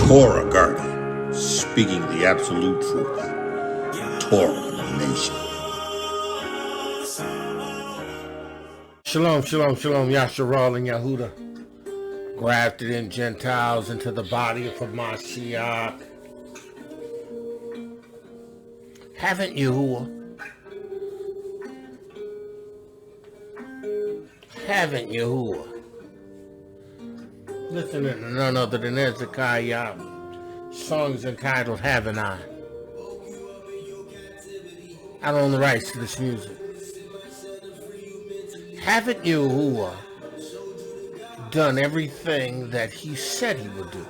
Torah guardian, speaking the absolute truth. Torah nation. Shalom, shalom, shalom, Yasharal and Yahudah. Grafted in Gentiles into the body of Hamashiach. Haven't Yahuah? Haven't Yahuah? Listening to none other than Hezekiah. Songs entitled Haven't I? I don't own the rights to this music. Haven't Yahuah done everything that he said he would do?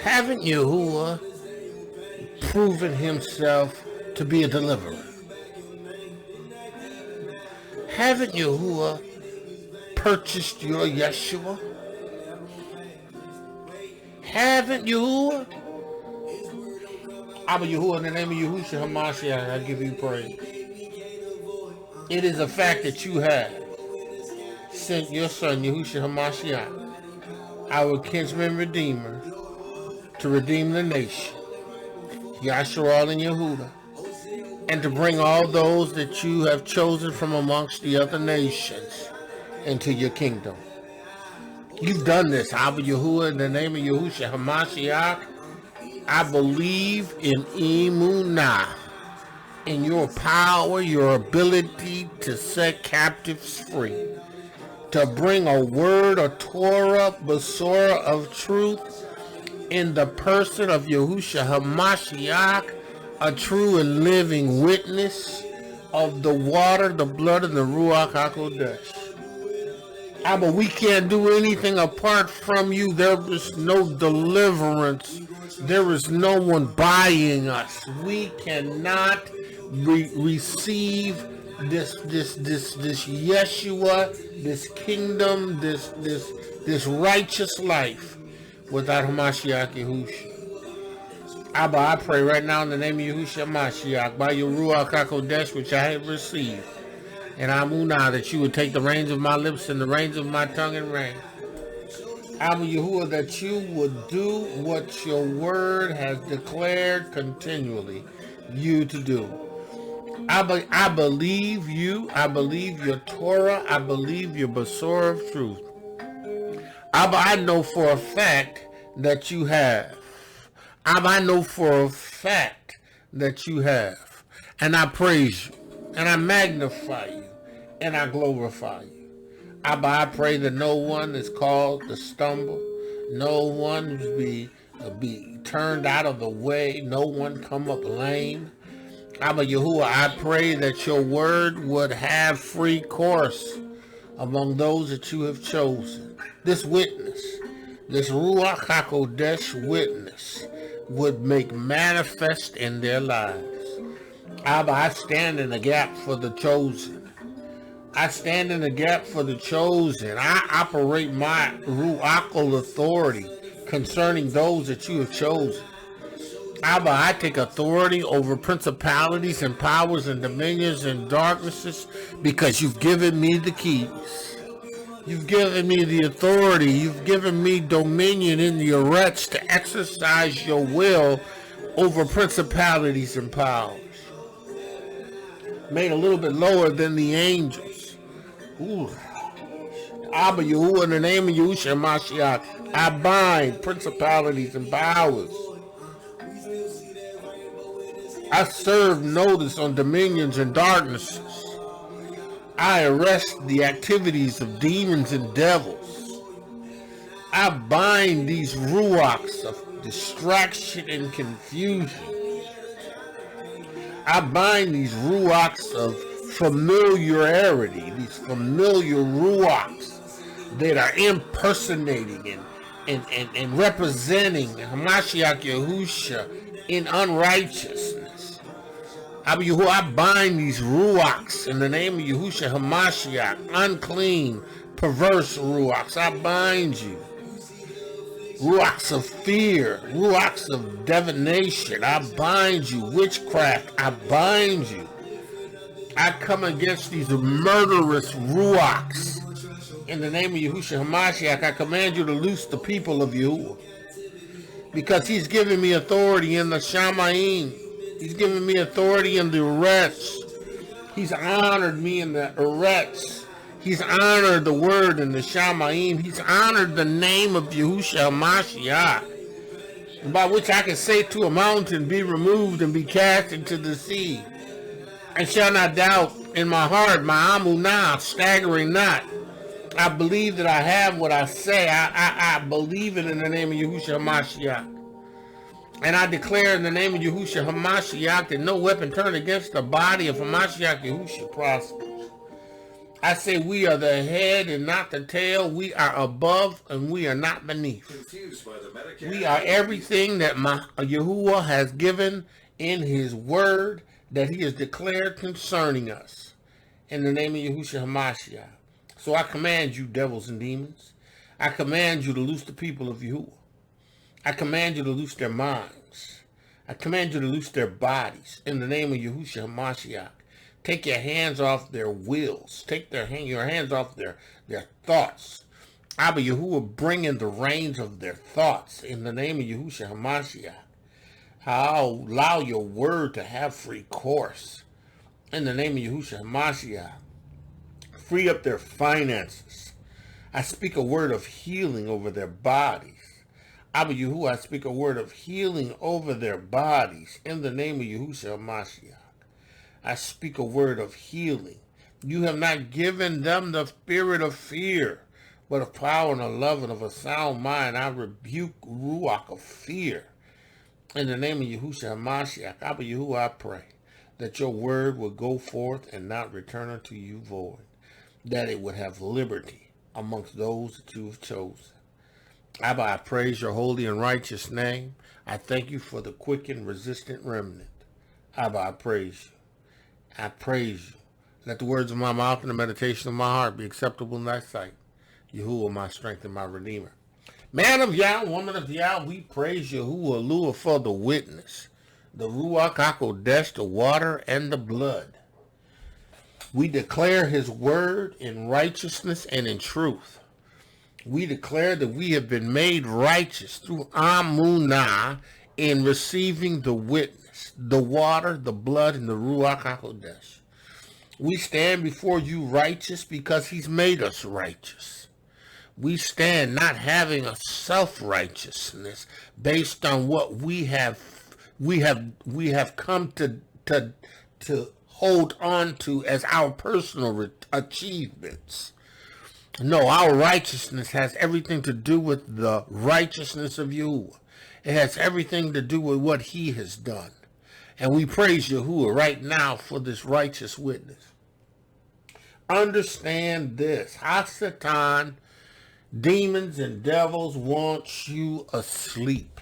Haven't Yahuah proven himself to be a deliverer? Haven't Yahuah purchased your Yeshua? Haven't Yahuah? Abba Yahuah, in the name of Yahusha Ha'Mashiach, I give you praise. It is a fact that you have sent your son, Yahusha Ha'Mashiach, our kinsman redeemer, to redeem the nation, Yasharal and Yahudah, and to bring all those that you have chosen from amongst the other nations into your kingdom. You've done this, Abba Yahuah, in the name of Yahusha Ha'Mashiach. I believe in Emunah, in your power, your ability to set captives free, to bring a word, a Torah, Besorah of truth in the person of Yahusha Ha'Mashiach, a true and living witness of the water, the blood, and the Ruach HaKodesh. But we can't do anything apart from you. There is no deliverance. There is no one buying us. We cannot receive this Yeshua, this kingdom, this righteous life without Hamashiach Yahusha. Abba, I pray right now in the name of Yahushua Ha'Mashiach, by your Ruach HaKodesh, which I have received, and Amunah, that you would take the reins of my lips and the reins of my tongue and reign. Abba Yahuah, that you would do what your word has declared continually you to do. Abba, I believe you. I believe your Torah. I believe your Besorah of truth. Abba, I know for a fact that you have. Abba, I know for a fact that you have. And I praise you. And I magnify you. And I glorify you. Abba, I pray that no one is called to stumble. No one be turned out of the way. No one come up lame. Abba Yahuah, I pray that your word would have free course among those that you have chosen. This witness, this Ruach HaKodesh witness, would make manifest in their lives. Abba, I stand in the gap for the chosen. I stand in the gap for the chosen. I operate my Ruachal authority concerning those that you have chosen. Abba, I take authority over principalities and powers and dominions and darknesses because you've given me the keys. You've given me the authority. You've given me dominion in the arrest to exercise your will over principalities and powers. Made a little bit lower than the angels. Ooh. Abba Yahuah, in the name of Yahusha Ha'Mashiach, I bind principalities and powers. I serve notice on dominions and darknesses. I arrest the activities of demons and devils. I bind these ruachs of distraction and confusion. I bind these ruachs of familiarity, these familiar ruachs that are impersonating and representing Hamashiach Yahusha in unrighteousness. Abba Yahuah, I bind these ruachs in the name of Yahusha Ha'Mashiach, unclean, perverse ruachs. I bind you. Ruachs of fear, ruachs of divination, I bind you. Witchcraft, I bind you. I come against these murderous ruachs In the name of Yahusha Ha'Mashiach, I command you to loose the people of Yahuah. Because he's given me authority in the Shamayim. He's given me authority in the arrests. He's honored me in the arrests. He's honored the word in the Shamayim. He's honored the name of Yahusha Ha'Mashiach, by which I can say to a mountain, be removed and be cast into the sea. And shall not doubt in my heart, my amunah, staggering not. I believe that I have what I say. I believe it in the name of Yahusha Ha'Mashiach. And I declare in the name of Yahusha Ha'Mashiach that no weapon turned against the body of Hamashiach Yahusha prospers. I say we are the head and not the tail. We are above and we are not beneath. We are everything that Yahuah has given in his word that he has declared concerning us. In the name of Yahusha Ha'Mashiach. So I command you, devils and demons. I command you to loose the people of Yahuah. I command you to loose their minds. I command you to loose their bodies. In the name of Yahusha Ha'Mashiach. Take your hands off their wills. Take your hands off their thoughts. Abba Yahuah, bring in the reins of their thoughts. In the name of Yahusha Ha'Mashiach. I'll allow your word to have free course. In the name of Yahusha Ha'Mashiach. Free up their finances. I speak a word of healing over their bodies. Abba Yahuah, I speak a word of healing over their bodies. In the name of Yahusha Ha'Mashiach. I speak a word of healing. You have not given them the spirit of fear, but of power and of love and of a sound mind. I rebuke ruach of fear. In the name of Yahusha Ha'Mashiach. Abba Yahuah, I pray that your word will go forth and not return unto you void. That it would have liberty amongst those that you have chosen. Abba, I praise your holy and righteous name. I thank you for the quick and resistant remnant. Abba, I praise you. I praise you. Let the words of my mouth and the meditation of my heart be acceptable in thy sight. Yahuah, my strength and my redeemer. Man of Yah, woman of Yah, we praise Yahuah, Lull, for the witness, the Ruach HaKodesh, the water and the blood. We declare his word in righteousness and in truth. We declare that we have been made righteous through Amunah in receiving the witness, the water, the blood, and the Ruach HaKodesh. We stand before you righteous because he's made us righteous. We stand not having a self-righteousness based on what we have come to hold on to as our personal achievements. No, our righteousness has everything to do with the righteousness of Yahuah. It has everything to do with what he has done. And we praise Yahuah right now for this righteous witness. Understand this. Hasatan, demons and devils want you asleep.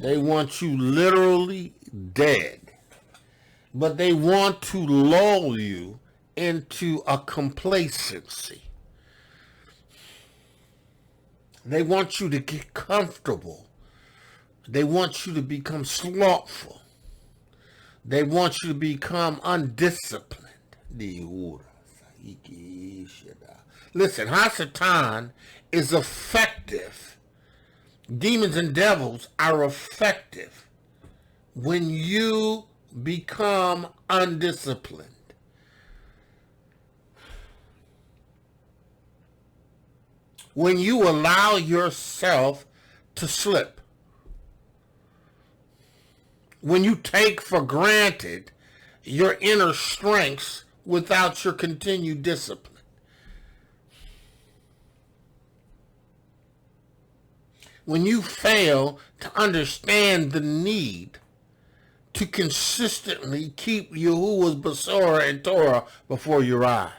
They want you literally dead. But they want to lull you into a complacency. They want you to get comfortable. They want you to become slothful. They want you to become undisciplined. Listen, Hasatan is effective. Demons and devils are effective when you become undisciplined. When you allow yourself to slip. When you take for granted your inner strengths without your continued discipline. When you fail to understand the need to consistently keep Yahuah's Basora and Torah before your eyes.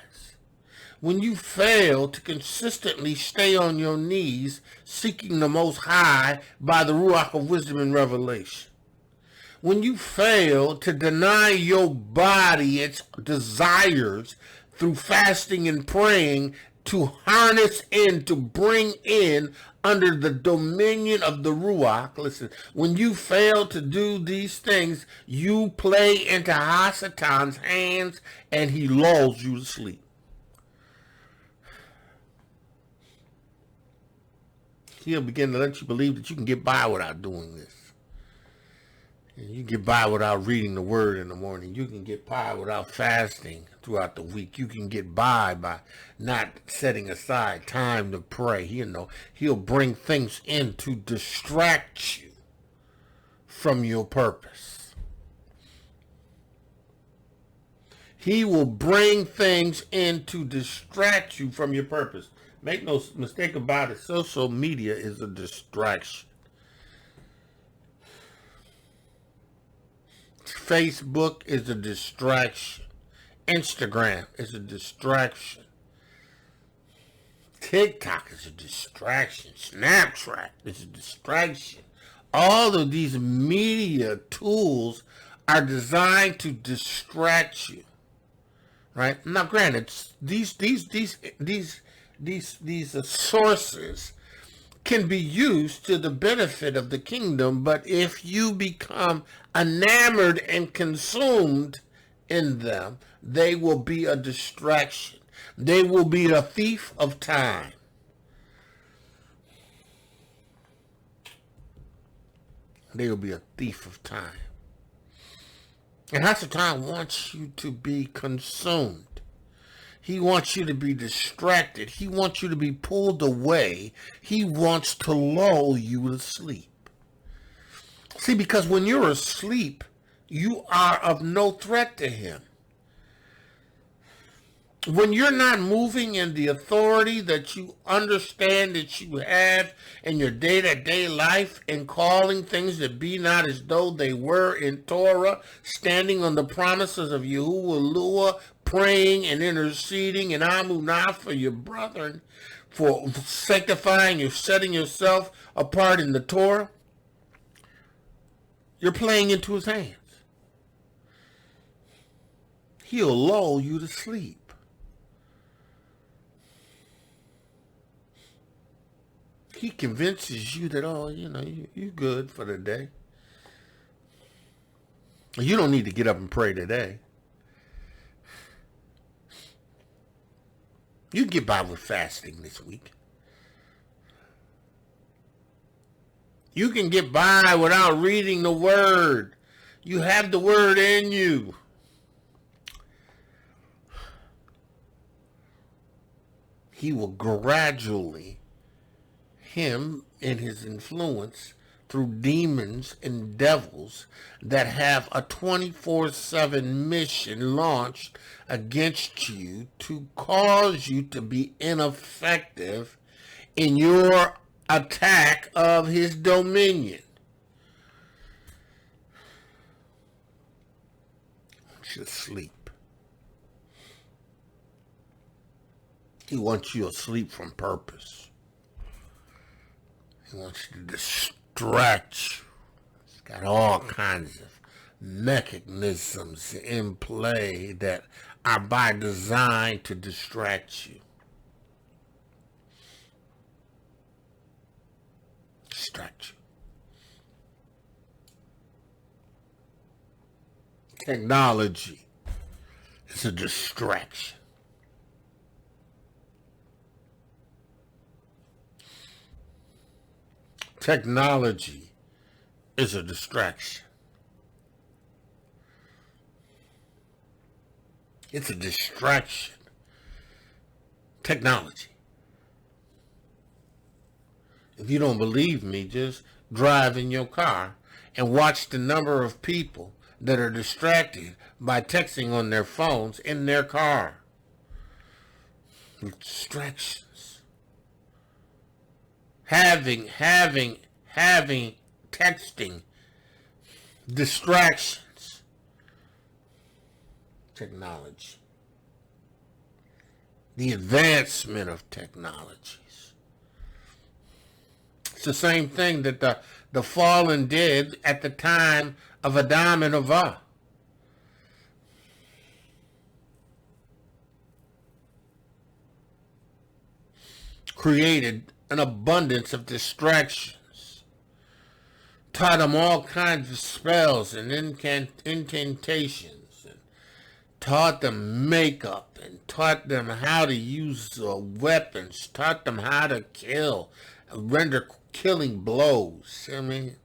When you fail to consistently stay on your knees seeking the Most High by the Ruach of wisdom and revelation. When you fail to deny your body its desires through fasting and praying to harness in, to bring in under the dominion of the Ruach. Listen, when you fail to do these things, you play into Hasatan's hands and he lulls you to sleep. He'll begin to let you believe that you can get by without doing this. And you can get by without reading the word in the morning. You can get by without fasting throughout the week. You can get by not setting aside time to pray. He'll bring things in to distract you from your purpose. He will bring things in to distract you from your purpose. Make no mistake about it, social media is a distraction. Facebook is a distraction. Instagram is a distraction. TikTok is a distraction. Snapchat is a distraction. All of these media tools are designed to distract you. Right? Now, granted, these sources can be used to the benefit of the kingdom, but if you become enamored and consumed in them, they will be a distraction. They will be a thief of time. They will be a thief of time. And Hasatan wants you to be consumed. He wants you to be distracted. He wants you to be pulled away. He wants to lull you to sleep. See, because when you're asleep, you are of no threat to him. When you're not moving in the authority that you understand that you have in your day-to-day life and calling things that be not as though they were in Torah, standing on the promises of Yahuah, praying and interceding and amunah for your brethren, for sanctifying you, setting yourself apart in the Torah, you're playing into his hands. He'll lull you to sleep. He convinces you that, you're good for the day. You don't need to get up and pray today. You can get by with fasting this week. You can get by without reading the word. You have the word in you. He will gradually, him and his influence through demons and devils that have a 24/7 mission launched against you to cause you to be ineffective in your attack of his dominion. He wants you to sleep. He wants you asleep from purpose. He wants you to distract you. He's got all kinds of mechanisms in play that are by design to distract you. Distract you. Technology is a distraction. Technology is a distraction. It's a distraction. Technology. If you don't believe me, just drive in your car and watch the number of people that are distracted by texting on their phones in their car. Distractions. Having texting, distractions, technology, the advancement of technologies. It's the same thing that the fallen did at the time of Adam and Yahuah. Created an abundance of distractions, taught them all kinds of spells and incantations, and taught them makeup, and taught them how to use weapons, taught them how to kill, render killing blows. I mean,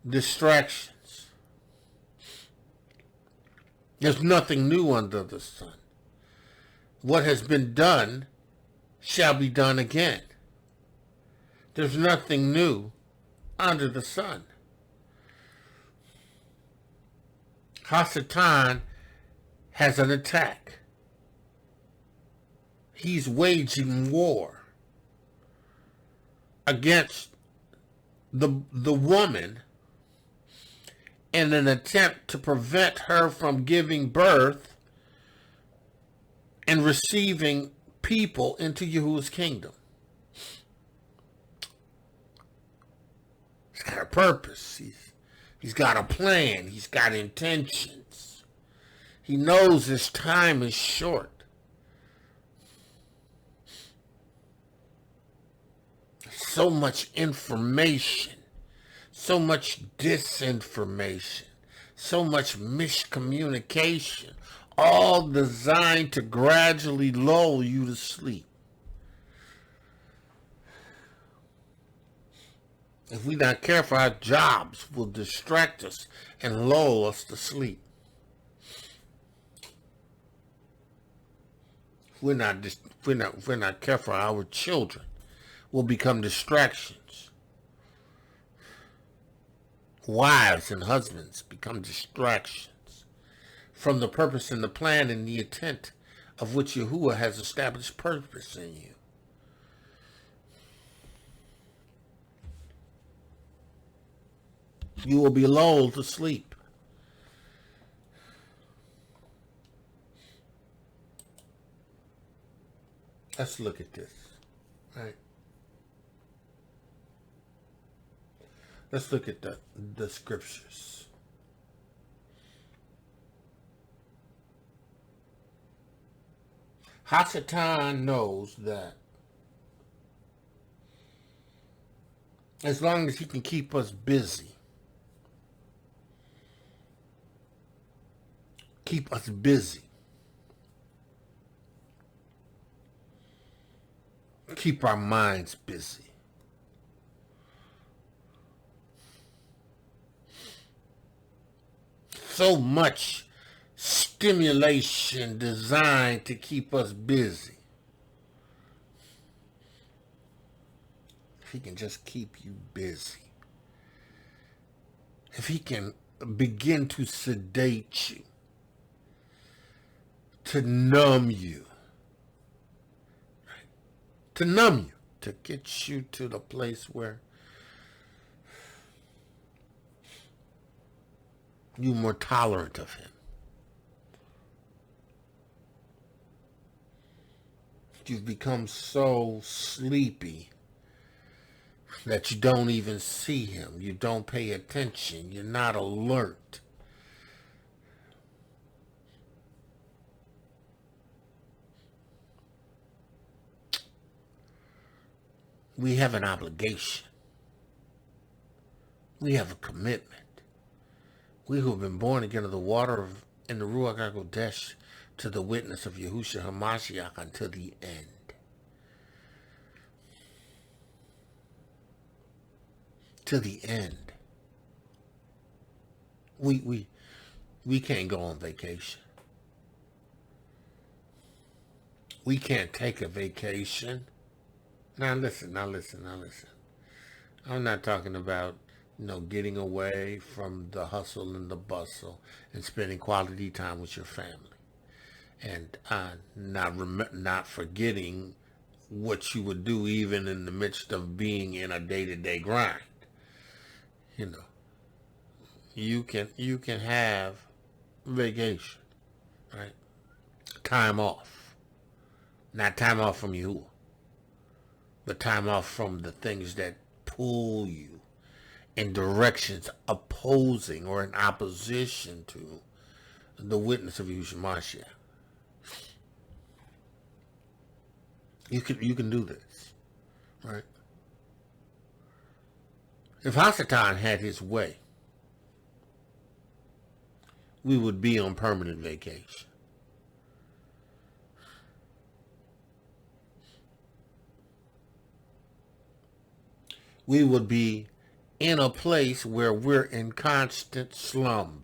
distractions. There's nothing new under the sun. What has been done shall be done again. There's nothing new under the sun. Hasatan has an attack. He's waging war against the woman in an attempt to prevent her from giving birth and receiving people into Yahuwah's kingdom. He's got a purpose. He's got a plan. He's got intentions. He knows his time is short. So much information, so much disinformation, so much miscommunication, all designed to gradually lull you to sleep. If we're not careful, our jobs will distract us and lull us to sleep. If we're not careful, our children will become distractions. Wives and husbands become distractions from the purpose and the plan and the intent of which Yahuwah has established purpose in you. You will be lulled to sleep. Let's look at this, right? Let's look at the scriptures. Hasatan knows that as long as he can keep us busy, keep our minds busy, so much stimulation designed to keep us busy. If he can just keep you busy, if he can begin to sedate you, to numb you, to get you to the place where you're more tolerant of him. You've become so sleepy that you don't even see him. You don't pay attention. You're not alert. We have an obligation. We have a commitment. We who have been born again of the water and the Ruach HaKodesh to the witness of Yahusha Ha'Mashiach until the end. To the end. We can't go on vacation. We can't take a vacation. Now listen. I'm not talking about, getting away from the hustle and the bustle and spending quality time with your family. And not forgetting what you would do even in the midst of being in a day-to-day grind. You can have vacation, right? Time off. Not time off from Yahuwah, but time off from the things that pull you in directions opposing or in opposition to the witness of Yahushua Mashiach. You can do this, right? If Hasatan had his way, we would be on permanent vacation. we would be in a place where we're in constant slumber.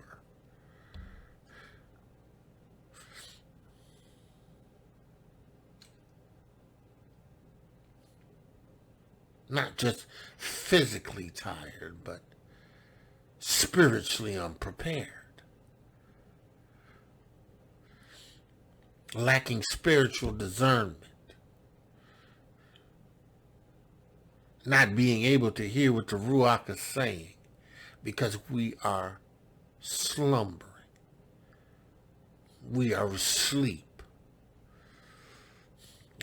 Not just physically tired, but spiritually unprepared. Lacking spiritual discernment. Not being able to hear what the Ruach is saying because we are slumbering. We are asleep.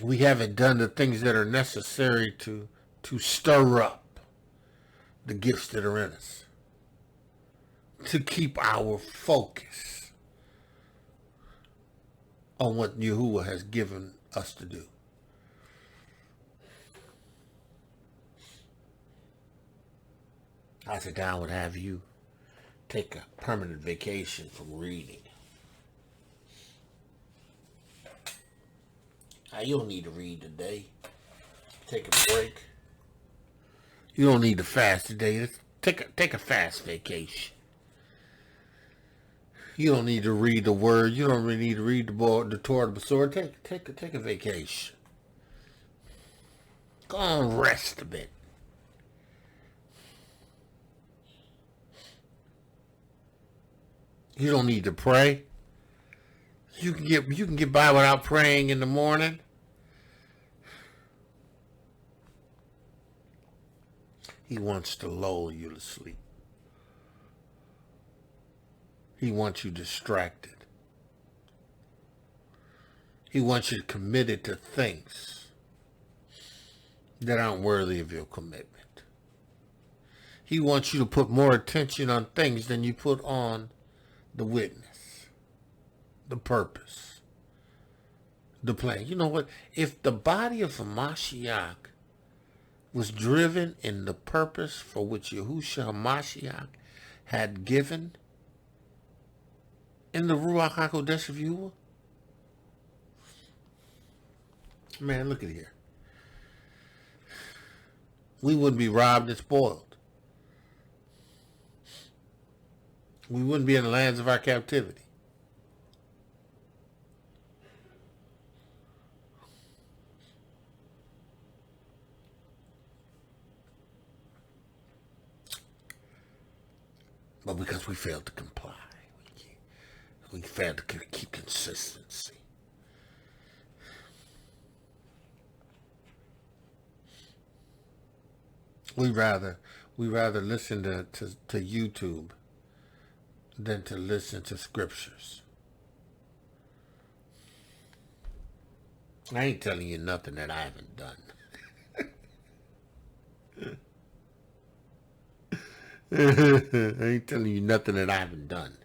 We haven't done the things that are necessary to stir up the gifts that are in us. To keep our focus on what Yahuah has given us to do. I sit down would have you take a permanent vacation from reading. You don't need to read today. Take a break. You don't need to fast today. Take a fast vacation. You don't need to read the word. You don't really need to read the Torah, the sword. Take a vacation. Go on, rest a bit. You don't need to pray. You can get by without praying in the morning. He wants to lull you to sleep. He wants you distracted. He wants you committed to things that aren't worthy of your commitment. He wants you to put more attention on things than you put on the witness, the purpose, the plan. You know what? If the body of Mashiach was driven in the purpose for which Yahusha Ha'Mashiach had given in the Ruach HaKodesh of Yahuah, man, look at here. We wouldn't be robbed and spoiled. We wouldn't be in the lands of our captivity. But because we failed to comply, we failed to keep consistency. We rather listen to YouTube than to listen to scriptures. I ain't telling you nothing that I haven't done. I ain't telling you nothing that I haven't done.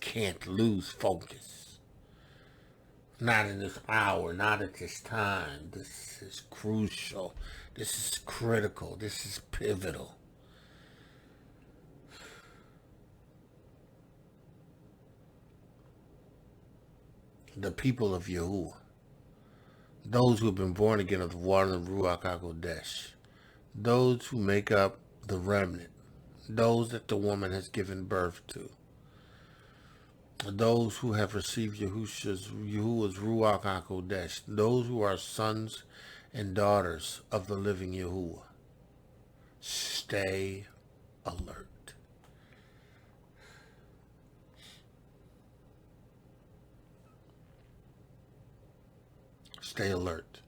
Can't lose focus. Not in this hour, not at this time. This is crucial. This is critical. This is pivotal. The people of Yahuah, those who have been born again of the water of the Ruach HaKodesh, those who make up the remnant, those that the woman has given birth to, those who have received Yahuah's Ruach HaKodesh, those who are sons and daughters of the living Yahuah, stay alert. Stay alert.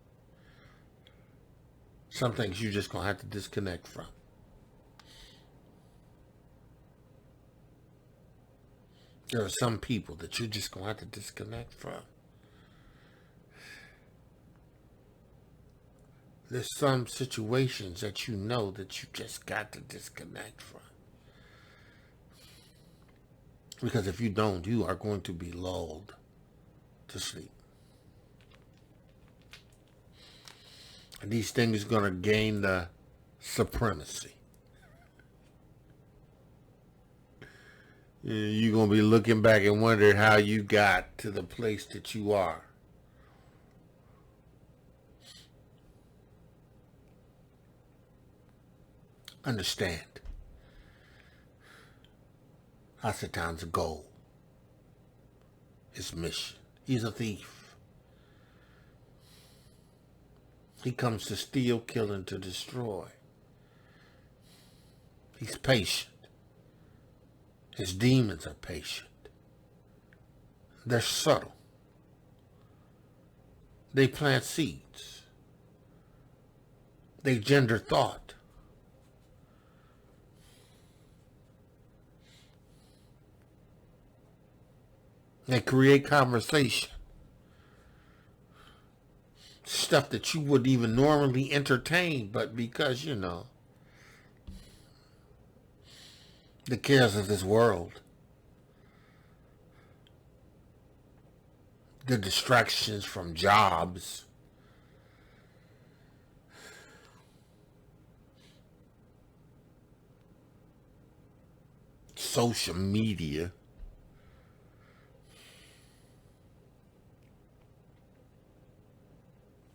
Some things you're just going to have to disconnect from. There are some people that you're just going to have to disconnect from. There's some situations that you know that you just got to disconnect from. Because if you don't, you are going to be lulled to sleep. And these things are going to gain the supremacy. You're going to be looking back and wondering how you got to the place that you are. Understand. Hasatan's goal. His mission. He's a thief. He comes to steal, kill, and to destroy. He's patient. His demons are patient. They're subtle. They plant seeds. They gender thought. They create conversation. Stuff that you wouldn't even normally entertain, but because, you know, the cares of this world, the distractions from jobs, social media,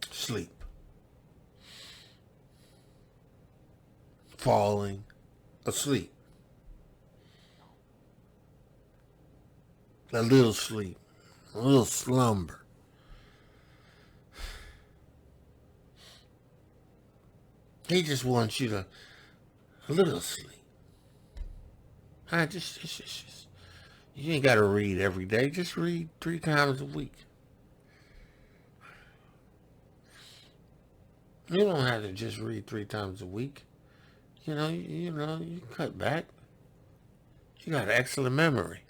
sleep, falling asleep, a little sleep, a little slumber. He just wants you to a little sleep. Just you ain't got to read every day. Just read 3 times a week. You don't have to just read 3 times a week. You know, you cut back. You got an excellent memory.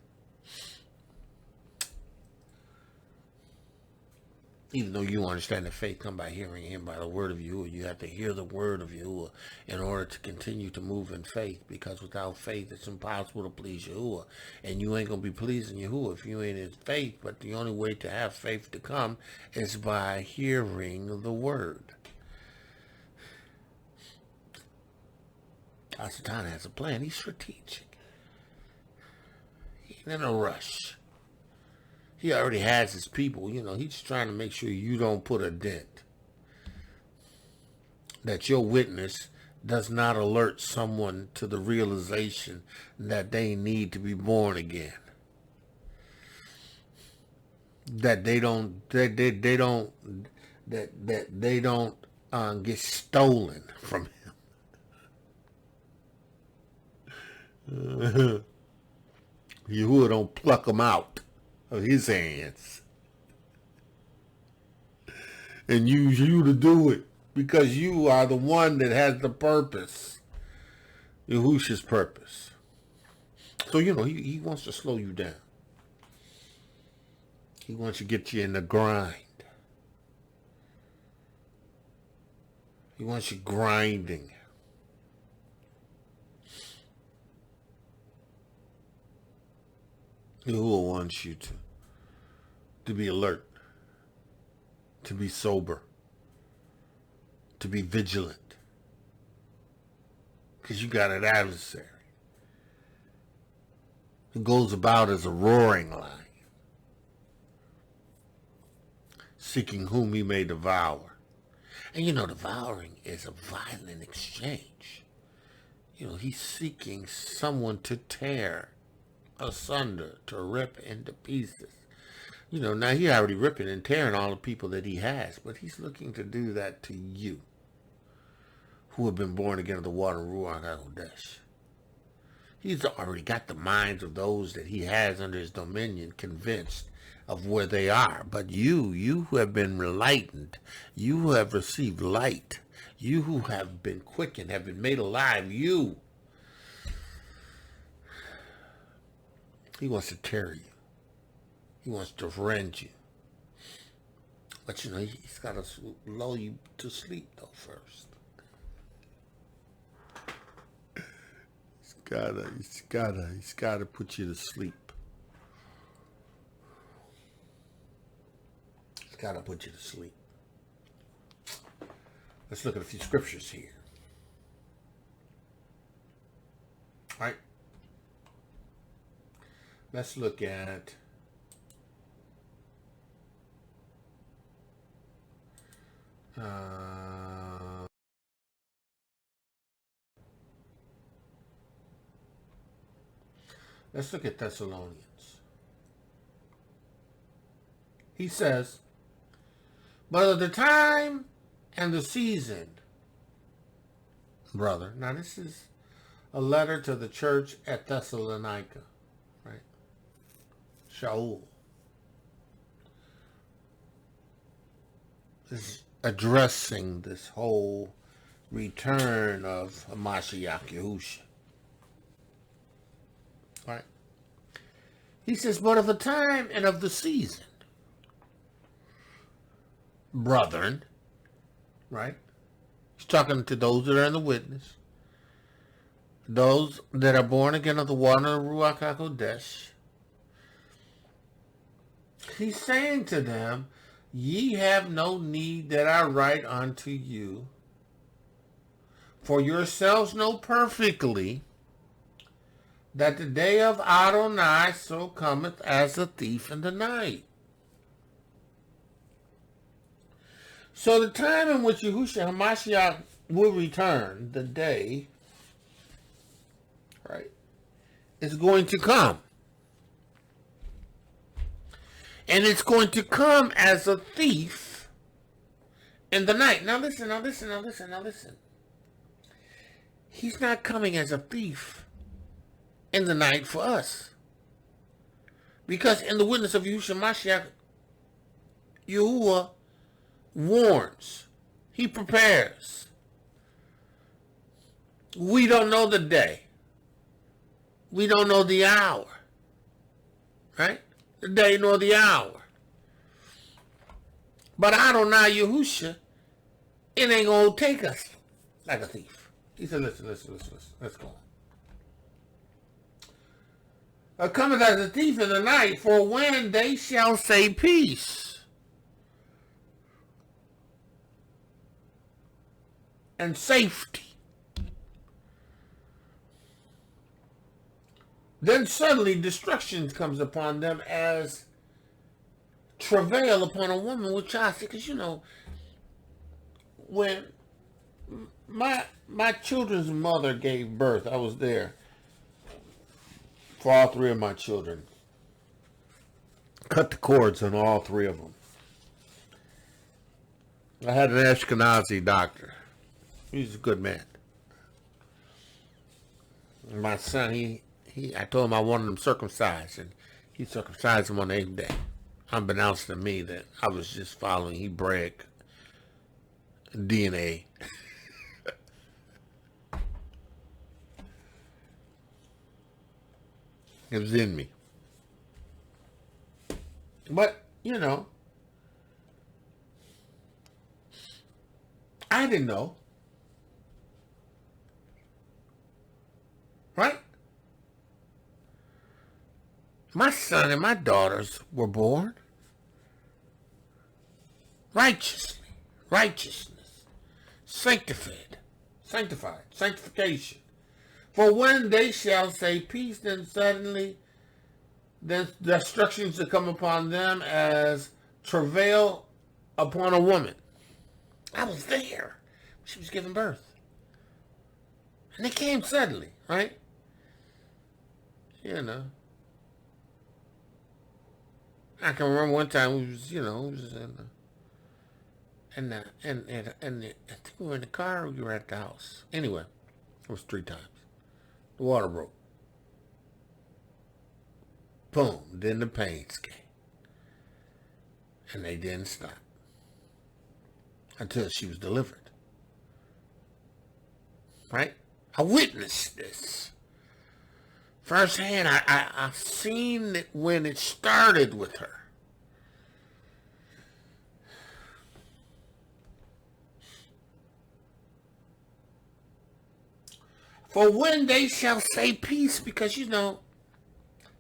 Even though you understand that faith come by hearing him by the word of Yahuah, you have to hear the word of Yahuah in order to continue to move in faith. Because without faith, it's impossible to please Yahuah. And you ain't going to be pleasing Yahuah if you ain't in faith. But the only way to have faith to come is by hearing the word. Satan has a plan. He's strategic. He ain't in a rush. He already has his people. You know, he's trying to make sure you don't put a dent. That your witness does not alert someone to the realization that they need to be born again. That they don't get stolen from him. Yahuah don't pluck them out of his hands and use you to do it, because you are the one that has the purpose, Yahusha's purpose. So, you know, he wants to slow you down. He wants to get you in the grind. He wants you grinding. Yahuah wants you to be alert, to be sober, to be vigilant, because you got an adversary who goes about as a roaring lion, seeking whom he may devour. And you know, devouring is a violent exchange. You know, he's seeking someone to tear asunder, to rip into pieces. You know, now he already ripping and tearing all the people that he has, but he's looking to do that to you, who have been born again of the water and Ruach HaKodesh. He's already got the minds of those that he has under his dominion convinced of where they are. But you who have been enlightened, you who have received light, you who have been quickened, have been made alive, he wants to tear you. He wants to rend you. But you know, he's got to lull you to sleep though first. He's gotta put you to sleep. He's gotta put you to sleep. Let's look at a few scriptures here. All right. Let's look at Let's look at Thessalonians. He says, but of the time and the season, brother. Now this is a letter to the church at Thessalonica, right? Shaul is addressing this whole return of Mashiach Yahusha. Right? He says, but of the time and of the season, brethren, right? He's talking to those that are in the witness, those that are born again of the water of the Ruach HaKodesh. He's saying to them, ye have no need that I write unto you, for yourselves know perfectly that the day of Adonai so cometh as a thief in the night. So the time in which Yahushua Ha'Mashiach will return, the day, right, is going to come. And it's going to come as a thief in the night. Now listen, now listen, now listen, now listen. He's not coming as a thief in the night for us. Because in the witness of Yahushua Mashiach, Yahuah warns. He prepares. We don't know the day. We don't know the hour. Right? The day nor the hour. But Adonai Yahusha, it ain't going to take us like a thief. He said, listen, let's go on. Cometh as a thief in the night, for when they shall say peace and safety, then suddenly destruction comes upon them as travail upon a woman with child. Because, you know, when my children's mother gave birth, I was there for all three of my children. Cut the cords on all three of them. I had an Ashkenazi doctor. He's a good man. And my son, I told him I wanted him circumcised, and he circumcised him on the 8th day. Unbeknownst to me that I was just following Hebraic DNA. It was in me. But, you know, I didn't know. Right? My son and my daughters were born righteously, righteousness, sanctification. For when they shall say peace, then suddenly the destructions to come upon them as travail upon a woman. I was there. She was giving birth. And they came suddenly, right? You know. I can remember one time we was, you know, I think we were in the car or we were at the house. Anyway, it was 3 times. The water broke. Boom. Then the pains came. And they didn't stop. Until she was delivered. Right? I witnessed this. Firsthand, I've seen it when it started with her. For when they shall say peace, because, you know,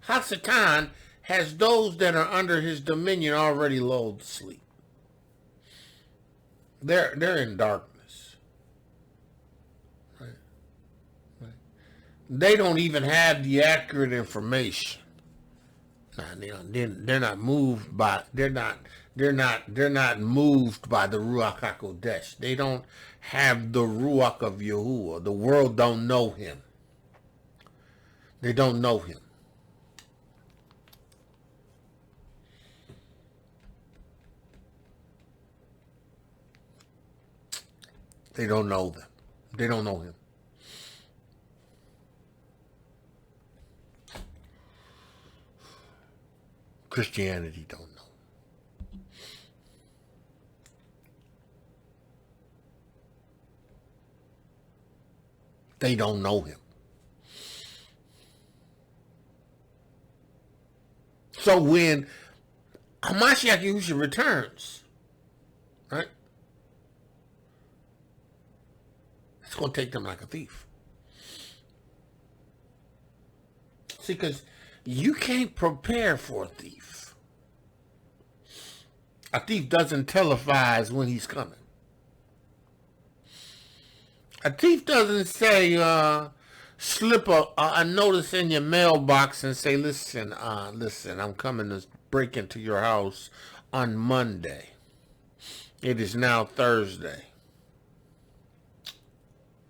Hasatan has those that are under his dominion already lulled to sleep. They're in darkness. Right. They don't even have the accurate information. They're not moved by they're not moved by the Ruach HaKodesh. They don't have the Ruach of Yahuah. The world don't know him. They don't know him. They don't know them. They don't know him. Christianity don't know. They don't know him. So when Hamashiach Yahusha returns, right, it's going to take them like a thief. See, because you can't prepare for a thief. A thief doesn't televise when he's coming. A thief doesn't say, slip a notice in your mailbox and say, listen, I'm coming to break into your house on Monday. It is now Thursday.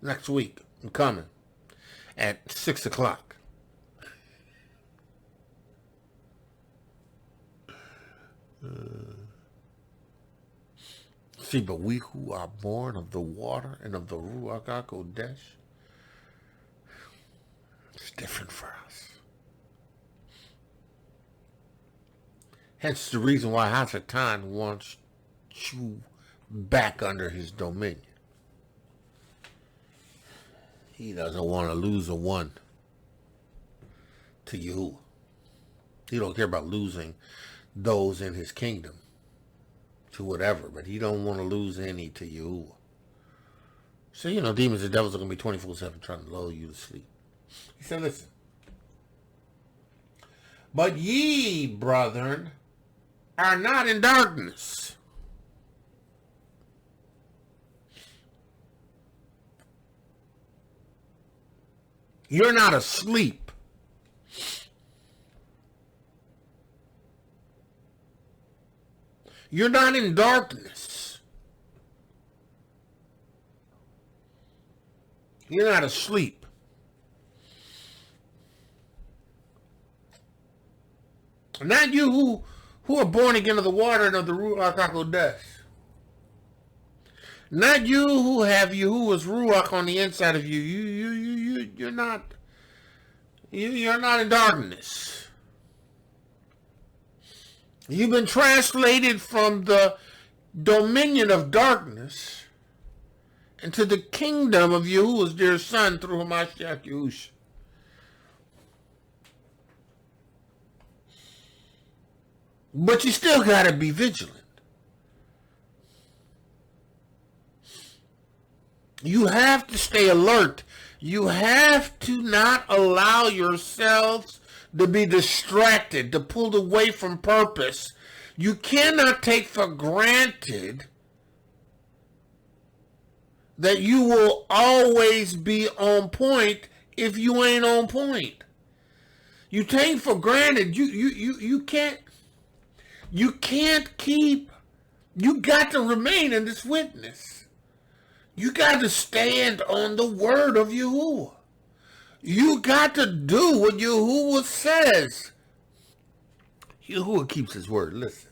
Next week, I'm coming at 6 o'clock. See, but we who are born of the water and of the Ruach HaKodesh, it's different for us. Hence the reason why Hasatan wants you back under his dominion. He doesn't want to lose a one to Yahuah. He don't care about losing those in his kingdom to whatever, but he don't want to lose any to Yahuah. So, you know, demons and devils are going to be 24/7 trying to lull you to sleep. He said, listen. But ye, brethren, are not in darkness. You're not asleep. You're not in darkness. You're not asleep. Not you who are born again of the water and of the Ruach HaKodesh. Not you who have Yahuah's Ruach on the inside of you. You're not in darkness. You've been translated from the dominion of darkness into the kingdom of Yahuah's dear son through Hamashiach Yahusha. But you still got to be vigilant. You have to stay alert. You have to not allow yourselves to be distracted, to pulled away from purpose. You cannot take for granted that you will always be on point if you ain't on point. You take for granted you can't keep, you got to remain in this witness. You got to stand on the word of Yahuah. You got to do what Yahuah says. Yahuah keeps his word. Listen.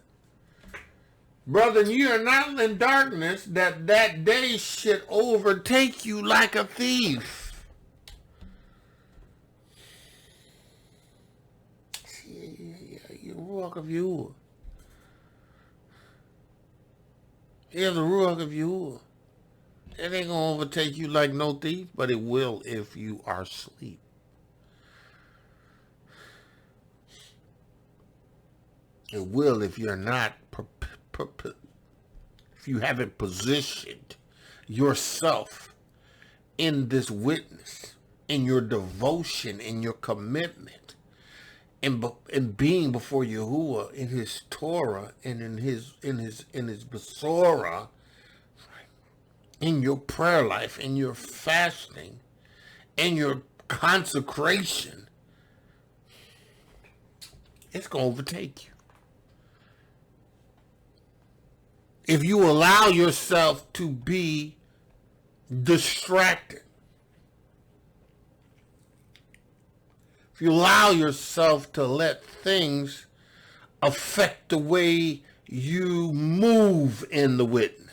Brethren, you are not in darkness that day should overtake you like a thief. You Ruach of Yahuah. You have the Ruach of Yahuah. It ain't gonna overtake you like no thief, but it will if you are asleep. It will if you're not, if you haven't positioned yourself in this witness, in your devotion, in your commitment, in being before Yahuah, in his Torah, and in his Besorah, in your prayer life, in your fasting, in your consecration, it's going to overtake you. If you allow yourself to be distracted, if you allow yourself to let things affect the way you move in the witness,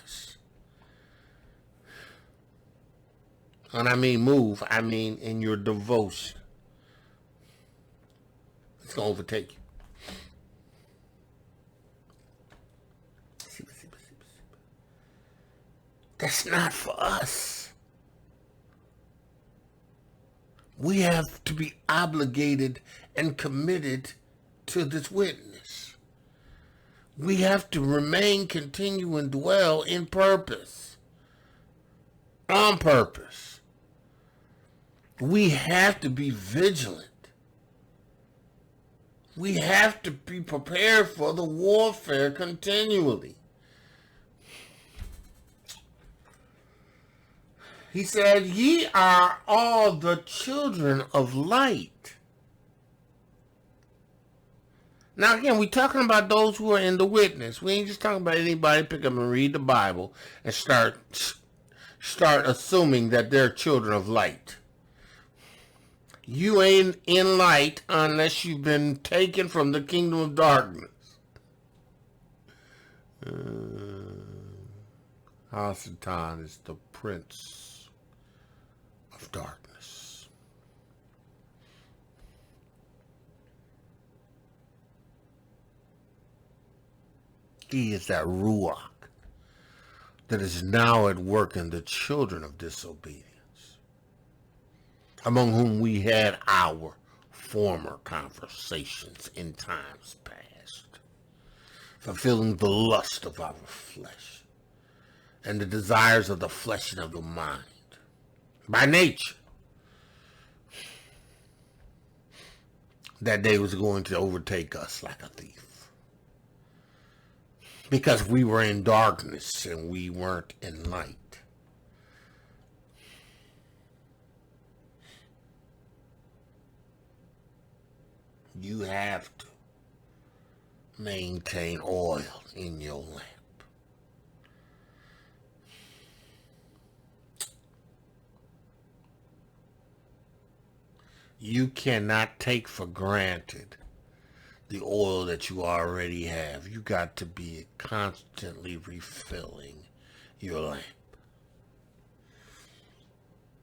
When I mean move, I mean in your devotion. It's going to overtake you. That's not for us. We have to be obligated and committed to this witness. We have to remain, continue, and dwell in purpose. On purpose. We have to be vigilant. We have to be prepared for the warfare continually. He said, ye are all the children of light. Now again, we're talking about those who are in the witness. We ain't just talking about anybody pick up and read the Bible and start assuming that they're children of light. You ain't in light unless you've been taken from the kingdom of darkness. Satan is the prince of darkness. He is that ruach that is now at work in the children of disobedience, among whom we had our former conversations in times past, fulfilling the lust of our flesh and the desires of the flesh and of the mind. By nature, that day was going to overtake us like a thief. Because we were in darkness and we weren't in light. You have to maintain oil in your lamp. You cannot take for granted the oil that you already have. You got to be constantly refilling your lamp.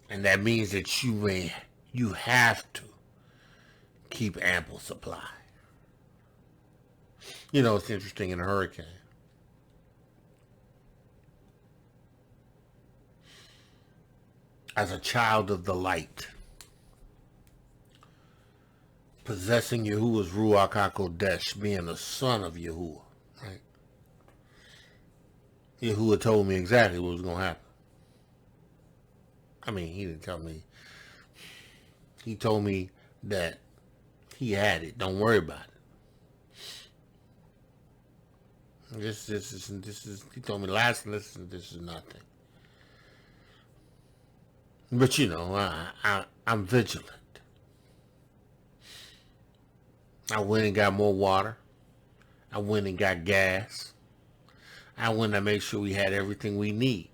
And that means that you have to keep ample supply. You know, it's interesting in a hurricane. As a child of the light, possessing Yahuwah's Ruach HaKodesh, being a son of Yahuwah, right? Yahuwah told me exactly what was going to happen. I mean, he didn't tell me. He told me that he had it. Don't worry about it. This is, he told me last lesson, this is nothing. But you know, I'm vigilant. I went and got more water. I went and got gas. I went and made sure we had everything we need.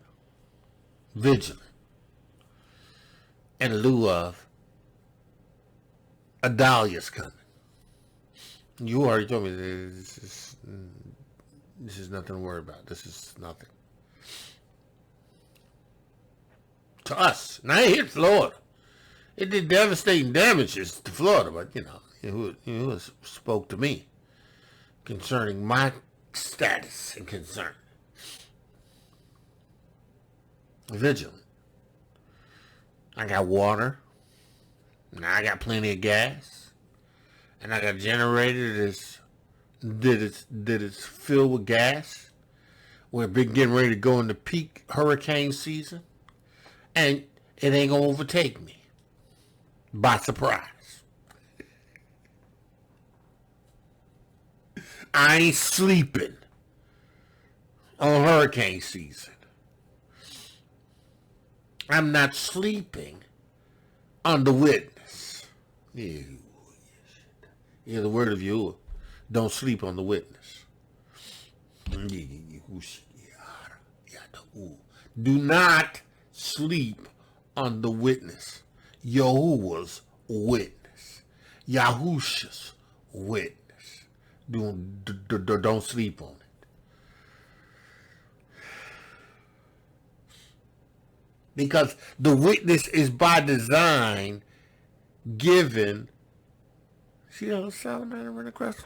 Vigilant. In lieu of a dahlia's coming. You already told me this is nothing to worry about. This is nothing. To us. Now it hit Florida. It did devastating damages to Florida, but you know, Yahuwah spoke to me concerning my status and concern. Vigilant. I got water. Now I got plenty of gas. And I got a generator that is filled with gas. We're getting ready to go into peak hurricane season. And it ain't going to overtake me by surprise. I ain't sleeping on hurricane season. I'm not sleeping on the witness. Yeah, the word of Yahuwah. Don't sleep on the witness. Do not sleep on the witness. Yahuwah's witness. Yahusha's witness. Don't sleep on it. Because the witness is by design given. See that little salamander running across?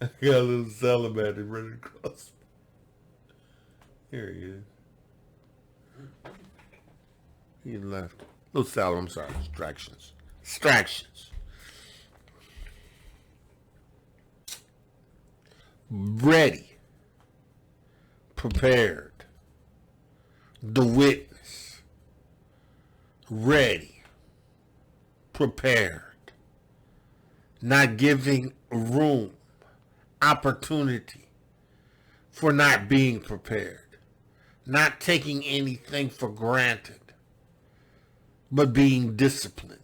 I got a little salamander running across. Here he is. He left. Little salamander, I'm sorry. Distractions. Distractions. Ready. Prepared. The witness. Ready. Prepared. Not giving room, opportunity for not being prepared. Not taking anything for granted, but being disciplined.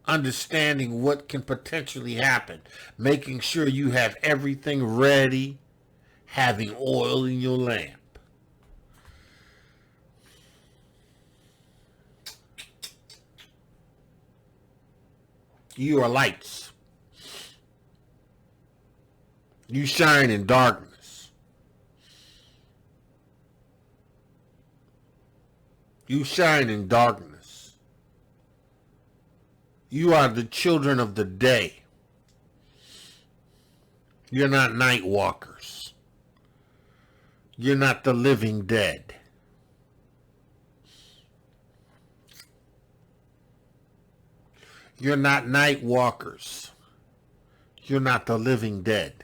Understanding what can potentially happen. Making sure you have everything ready. Having oil in your lamp. You are lights. You shine in darkness. You shine in darkness. You are the children of the day. You're not night walkers. You're not the living dead. You're not night walkers. You're not the living dead.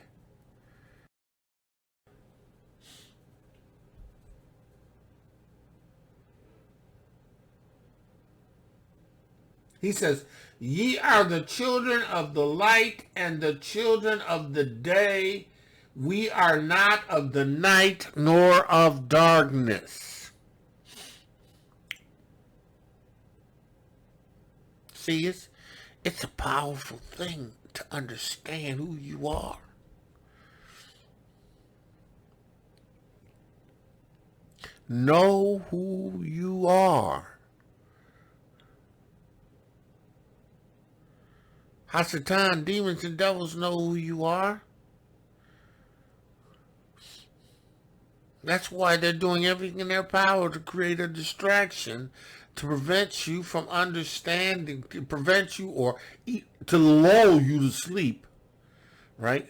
He says, ye are the children of the light and the children of the day. We are not of the night nor of darkness. See, it's a powerful thing to understand who you are. Know who you are. Hasatan, demons and devils know who you are. That's why they're doing everything in their power to create a distraction, to prevent you from understanding, to prevent you or to lull you to sleep, right?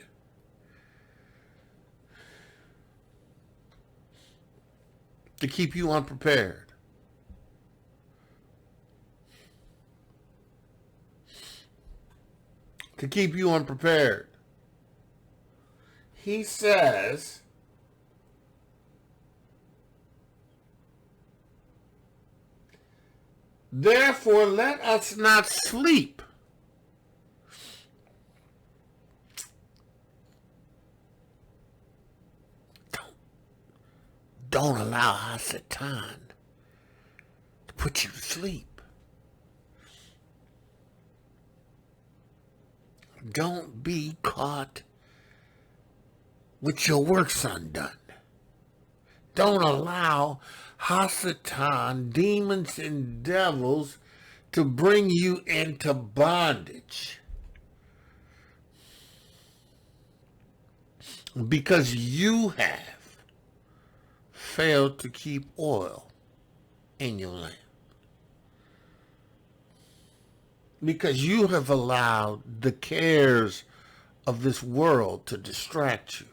To keep you unprepared. To keep you unprepared. He says, therefore let us not sleep. Don't allow Hasatan to put you to sleep. Don't be caught with your works undone. Don't allow Hasatan, demons and devils, to bring you into bondage. Because you have failed to keep oil in your lamp. Because you have allowed the cares of this world to distract you.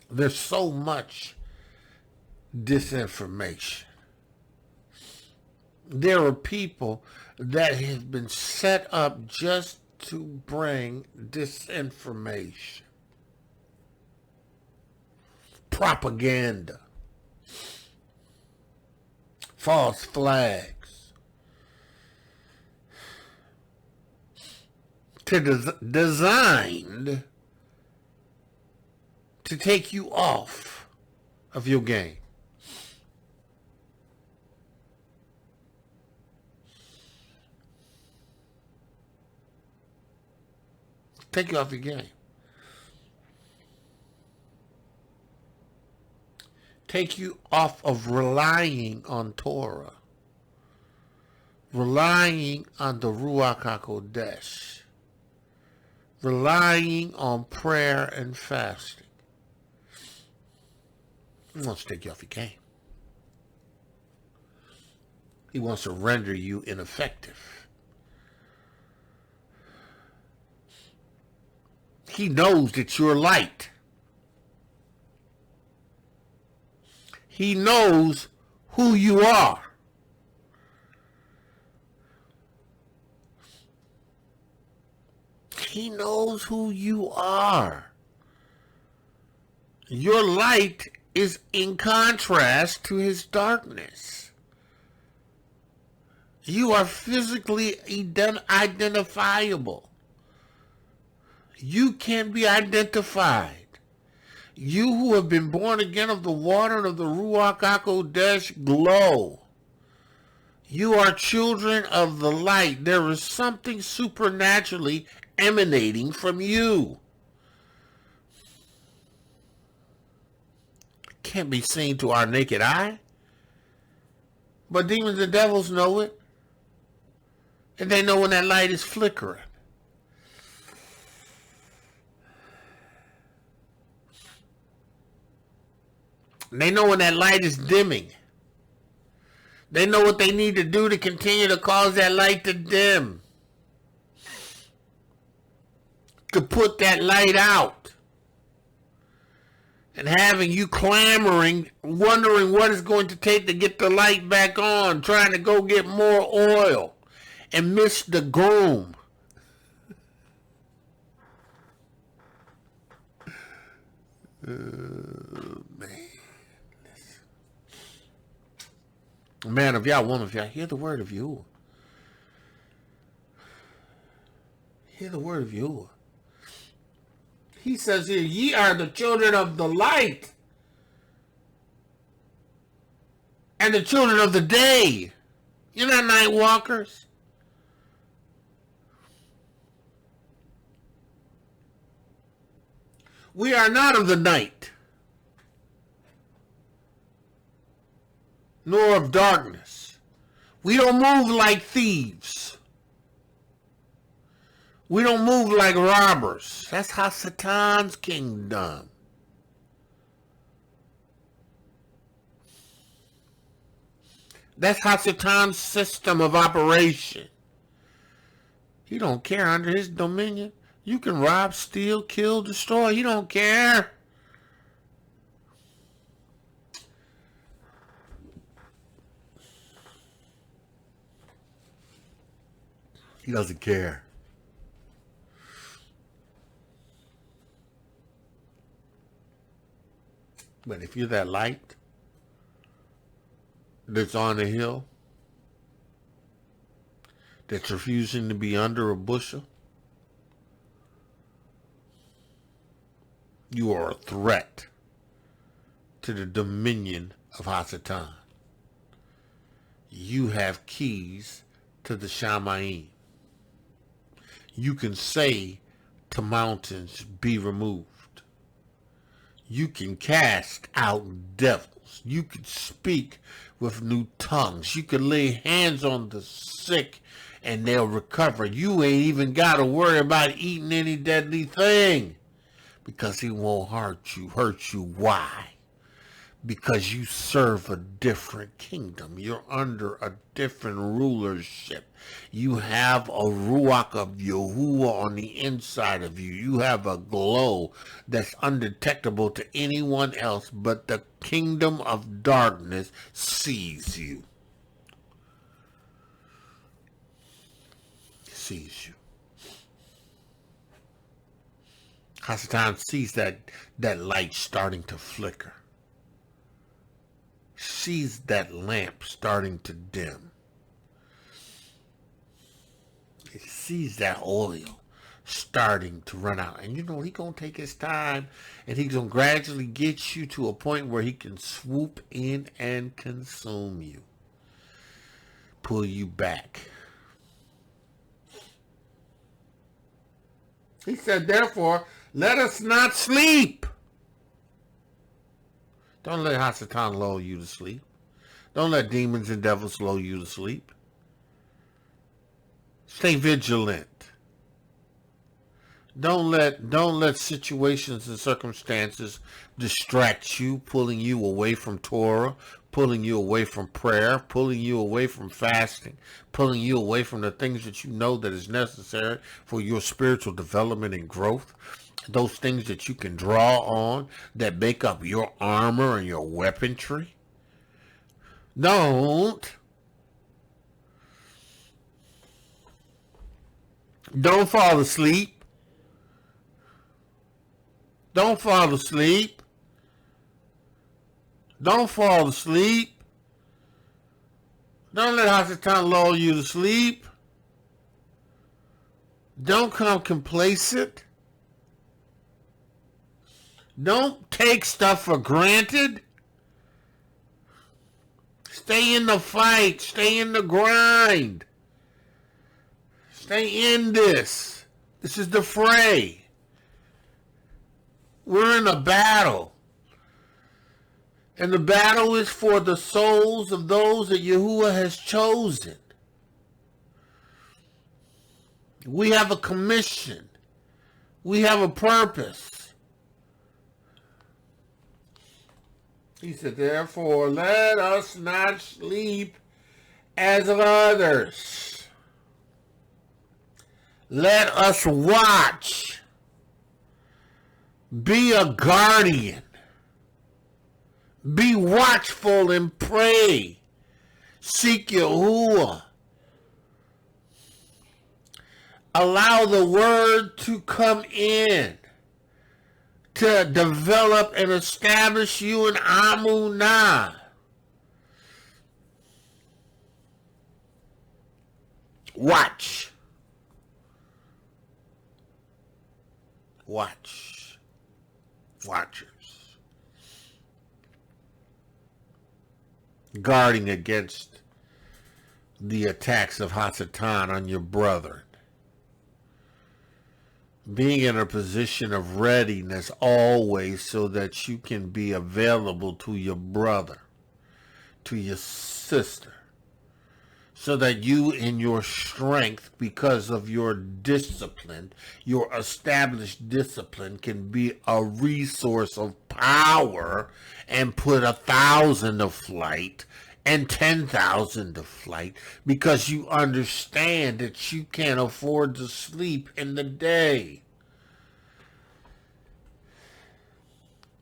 There's so much disinformation. There are people that have been set up just to bring disinformation, propaganda, false flags, designed to take you off of your game. Take you off your game. Take you off of relying on Torah. relying on the Ruach HaKodesh, relying on prayer and fasting. He wants to take you off your game. He wants to render you ineffective. He knows that you're light. He knows who you are. He knows who you are. Your light is in contrast to his darkness. You are physically identifiable. You can be identified. You who have been born again of the water and of the Ruach HaKodesh glow. You are children of the light. There is something supernaturally emanating from you. Can't be seen to our naked eye. But demons and devils know it. And they know when that light is flickering. They know when that light is dimming. They know what they need to do to continue to cause that light to dim. To put that light out. And having you clamoring, wondering what it's going to take to get the light back on, trying to go get more oil, and miss the groom. Man of Yah, woman of Yah, hear the word of Yahuah. Hear the word of Yahuah. He says here, ye are the children of the light and the children of the day. You're not night walkers. We are not of the night, nor of darkness. We don't move like thieves. We don't move like robbers. That's how Satan's kingdom. That's how Satan's system of operation. He don't care under his dominion. You can rob, steal, kill, destroy. He don't care. He doesn't care. But if you're that light that's on the hill, that's refusing to be under a bushel, you are a threat to the dominion of Hasatan. You have keys to the Shamayim. You can say to mountains, be removed. You can cast out devils. You can speak with new tongues. You can lay hands on the sick and they'll recover. You ain't even got to worry about eating any deadly thing because he won't hurt you. Why? Because you serve a different kingdom. You're under a different rulership. You have a Ruach of Yahuah on the inside of you. You have a glow that's undetectable to anyone else, but the kingdom of darkness sees you. Sees you. Hasatan sees that light starting to flicker. Sees that lamp starting to dim. He sees that oil starting to run out. And you know, he's going to take his time and he's going to gradually get you to a point where he can swoop in and consume you. Pull you back. He said, therefore, let us not sleep. Don't let Hasatan lull you to sleep. Don't let demons and devils lull you to sleep. Stay vigilant. Don't let situations and circumstances distract you, pulling you away from Torah, pulling you away from prayer, pulling you away from fasting, pulling you away from the things that you know that is necessary for your spiritual development and growth. Those things that you can draw on that make up your armor and your weaponry. Don't fall asleep. Don't fall asleep. Don't fall asleep. Don't let Hasatan lull you to sleep. Don't come complacent. Don't take stuff for granted. Stay in the fight. Stay in the grind. Stay in this. This is the fray. We're in a battle. And the battle is for the souls of those that Yahuah has chosen. We have a commission. We have a purpose. He said, therefore, let us not sleep as others. Let us watch. Be a guardian. Be watchful and pray. Seek Yahuah. Allow the word to come in to develop and establish you in Amunah. Watch. Watch. Watchers. Guarding against the attacks of Hasatan on your brethren. Being in a position of readiness always so that you can be available to your brother, to your sister, so that you in your strength, because of your discipline, your established discipline, can be a resource of power and put 1,000 to flight and 10,000 to flight, because you understand that you can't afford to sleep in the day.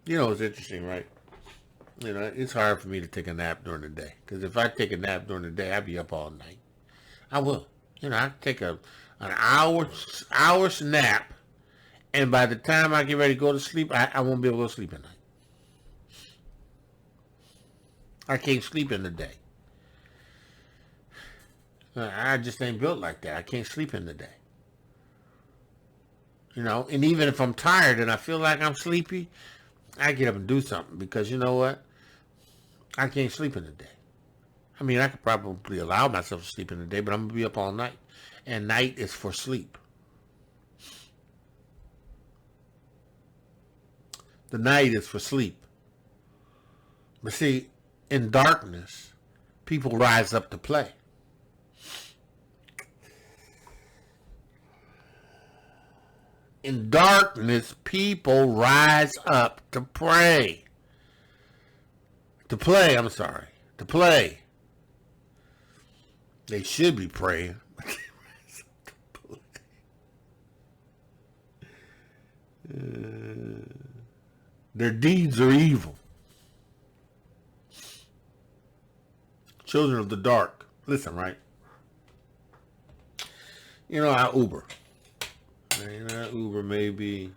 You know, it's interesting, right? You know, it's hard for me to take a nap during the day, because if I take a nap during the day, I'll be up all night. I will. You know, I take an hour's nap, and by the time I get ready to go to sleep, I won't be able to go to sleep at night. I can't sleep in the day. I just ain't built like that. I can't sleep in the day. You know, and even if I'm tired and I feel like I'm sleepy, I get up and do something, because you know what? I can't sleep in the day. I mean, I could probably allow myself to sleep in the day, but I'm going to be up all night. And night is for sleep. The night is for sleep. But see, in darkness, people rise up to play. In darkness, people rise up to pray. To play. They should be praying. Their deeds are evil. Children of the dark. Listen, right? You know, I Uber. You know, I Uber maybe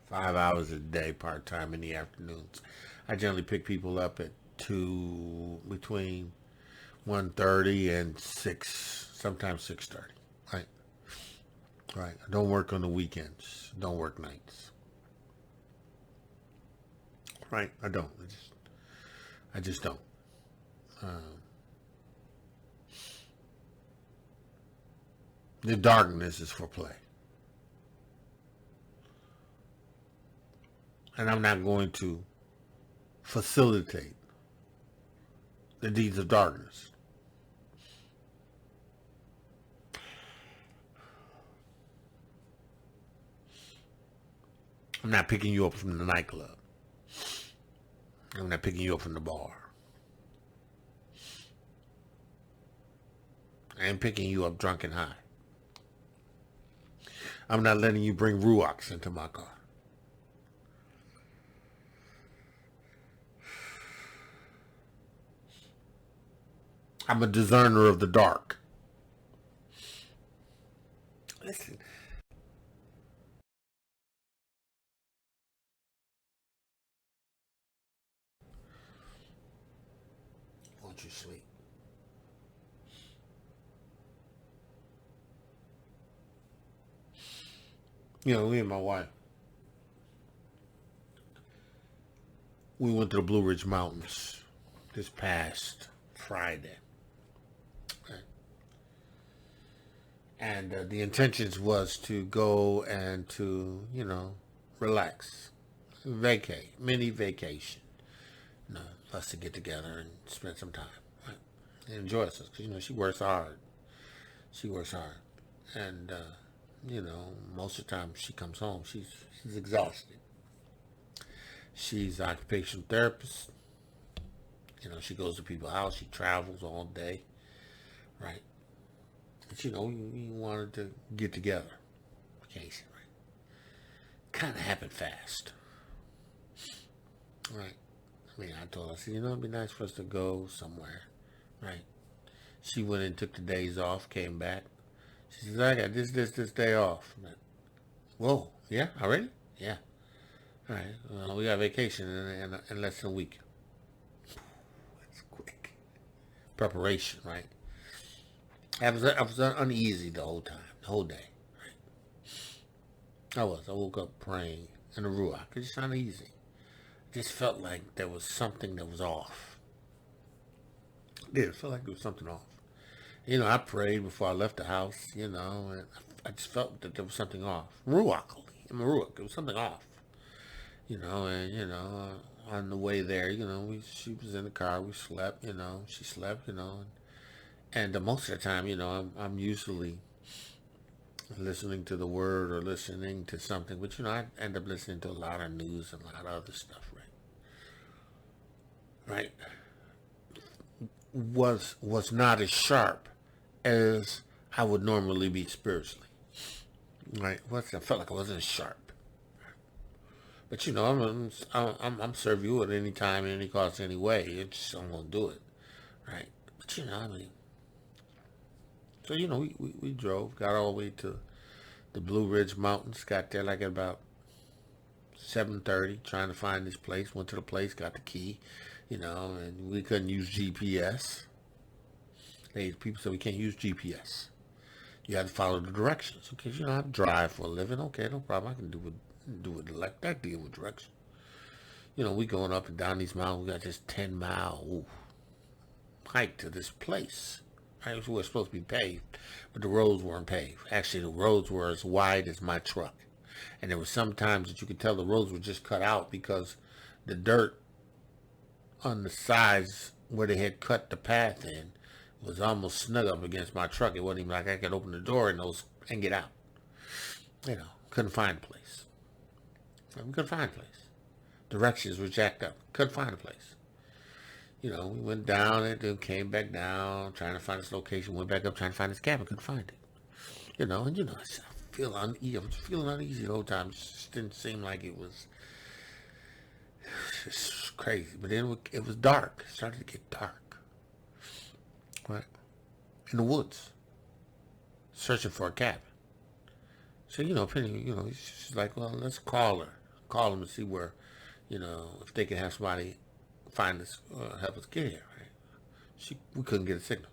5 hours a day, part-time in the afternoons. I generally pick people up at between 1:30 and 6, sometimes 6:30. Right? Right. I don't work on the weekends. Don't work nights. Right? I don't. I just don't. The darkness is for play. And I'm not going to facilitate the deeds of darkness. I'm not picking you up from the nightclub. I'm not picking you up from the bar. I ain't picking you up drunk and high. I'm not letting you bring ruachs into my car. I'm a discerner of the dark. Listen. Won't you sleep? You know, me and my wife, we went to the Blue Ridge Mountains this past Friday. Okay. And the intentions was to go and to, you know, relax, vacate, mini vacation. You know, for us to get together and spend some time, right? And enjoy ourselves, because, you know, she works hard. She works hard. And, you know, most of the time she comes home, she's exhausted. She's an occupational therapist. You know, she goes to people's house. She travels all day, right? But, you know, we wanted to get together. Vacation, right? Kind of happened fast. Right. I mean, I told her, I said, you know, it'd be nice for us to go somewhere, right? She went and took the days off, came back. She says, I got this day off. Like, whoa, yeah, already? Yeah. All right, well, we got vacation in less than a week. That's quick. Preparation, right? I was uneasy the whole time, the whole day, right? I woke up praying in the Ruach. It's just uneasy. I just felt like there was something that was off. It felt like there was something off. You know, I prayed before I left the house, you know, and I just felt that there was something off. Ruachally, in my Ruach, there was something off. You know, and, you know, on the way there, you know, she was in the car, we slept, you know, she slept, you know, and most of the time, you know, I'm usually listening to the word or listening to something, but, you know, I end up listening to a lot of news and a lot of other stuff, right? Was not as sharp as I would normally be spiritually, right? I felt like I wasn't as sharp. But, you know, I'm serve you at any time, at any cost, any way. I'm gonna do it, right? But, you know, I mean, so, you know, we drove, got all the way to the Blue Ridge Mountains, got there like at about 7:30, trying to find this place. Went to the place, got the key, you know, and we couldn't use GPS. People said we can't use GPS. You have to follow the directions. Okay, you know, I drive for a living. Okay, no problem. I can do it like that, deal with direction. You know, we going up and down these mountains. We got this 10-mile hike to this place. Right, it was supposed to be paved, but the roads weren't paved. Actually, the roads were as wide as my truck. And there were some times that you could tell the roads were just cut out because the dirt on the sides where they had cut the path in was almost snug up against my truck. It wasn't even like I could open the door and get out. You know, couldn't find a place. We couldn't find a place. Directions were jacked up. Couldn't find a place. You know, we went down it, then came back down, trying to find this location. Went back up, trying to find this cabin. Couldn't find it. You know, and, you know, I was feeling uneasy the whole time. It just didn't seem like it was just crazy. But then it was dark. It started to get dark. Right? In the woods. Searching for a cabin. So, you know, Penny, you know, she's like, well, let's call her. Call them and see where, you know, if they can have somebody find us, help us get here, right? We couldn't get a signal.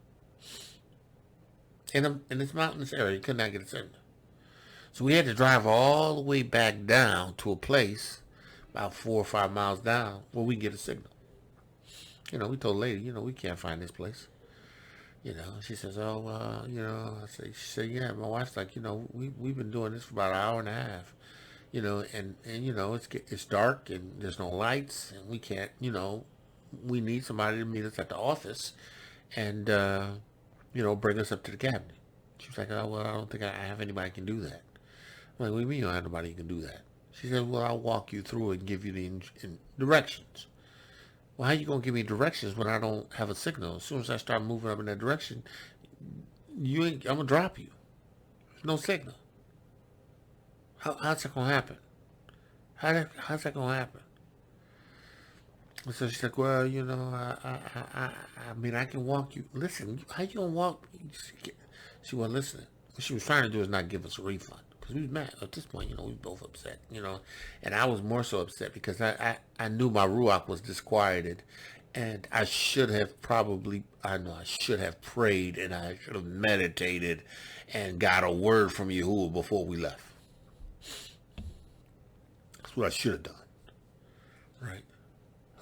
In this mountainous area, you could not get a signal. So we had to drive all the way back down to a place about 4 or 5 miles down where we get a signal. You know, we told the lady, you know, we can't find this place. You know, she says, oh, you know, she said, yeah, my wife's like, you know, we've been doing this for about an hour and a half. You know, and you know, it's dark and there's no lights and we can't, you know, we need somebody to meet us at the office and, you know, bring us up to the cabinet. She was like, oh, well, I don't think I have anybody who can do that. I'm like, what do you mean you don't have nobody who can do that? She said, well, I'll walk you through it and give you the directions. Well, how you going to give me directions when I don't have a signal? As soon as I start moving up in that direction, I'm going to drop you. There's no signal. How's that going to happen? How's that going to happen? And so she's like, well, I mean, I can walk you. Listen, how you going to walk? She wasn't listening. What she was trying to do is not give us a refund. Because we was mad. At this point, we were both upset, And I was more so upset because I knew my Ruach was disquieted. And I should have I should have prayed and I should have meditated and got a word from Yahuah before we left. That's what I should have done.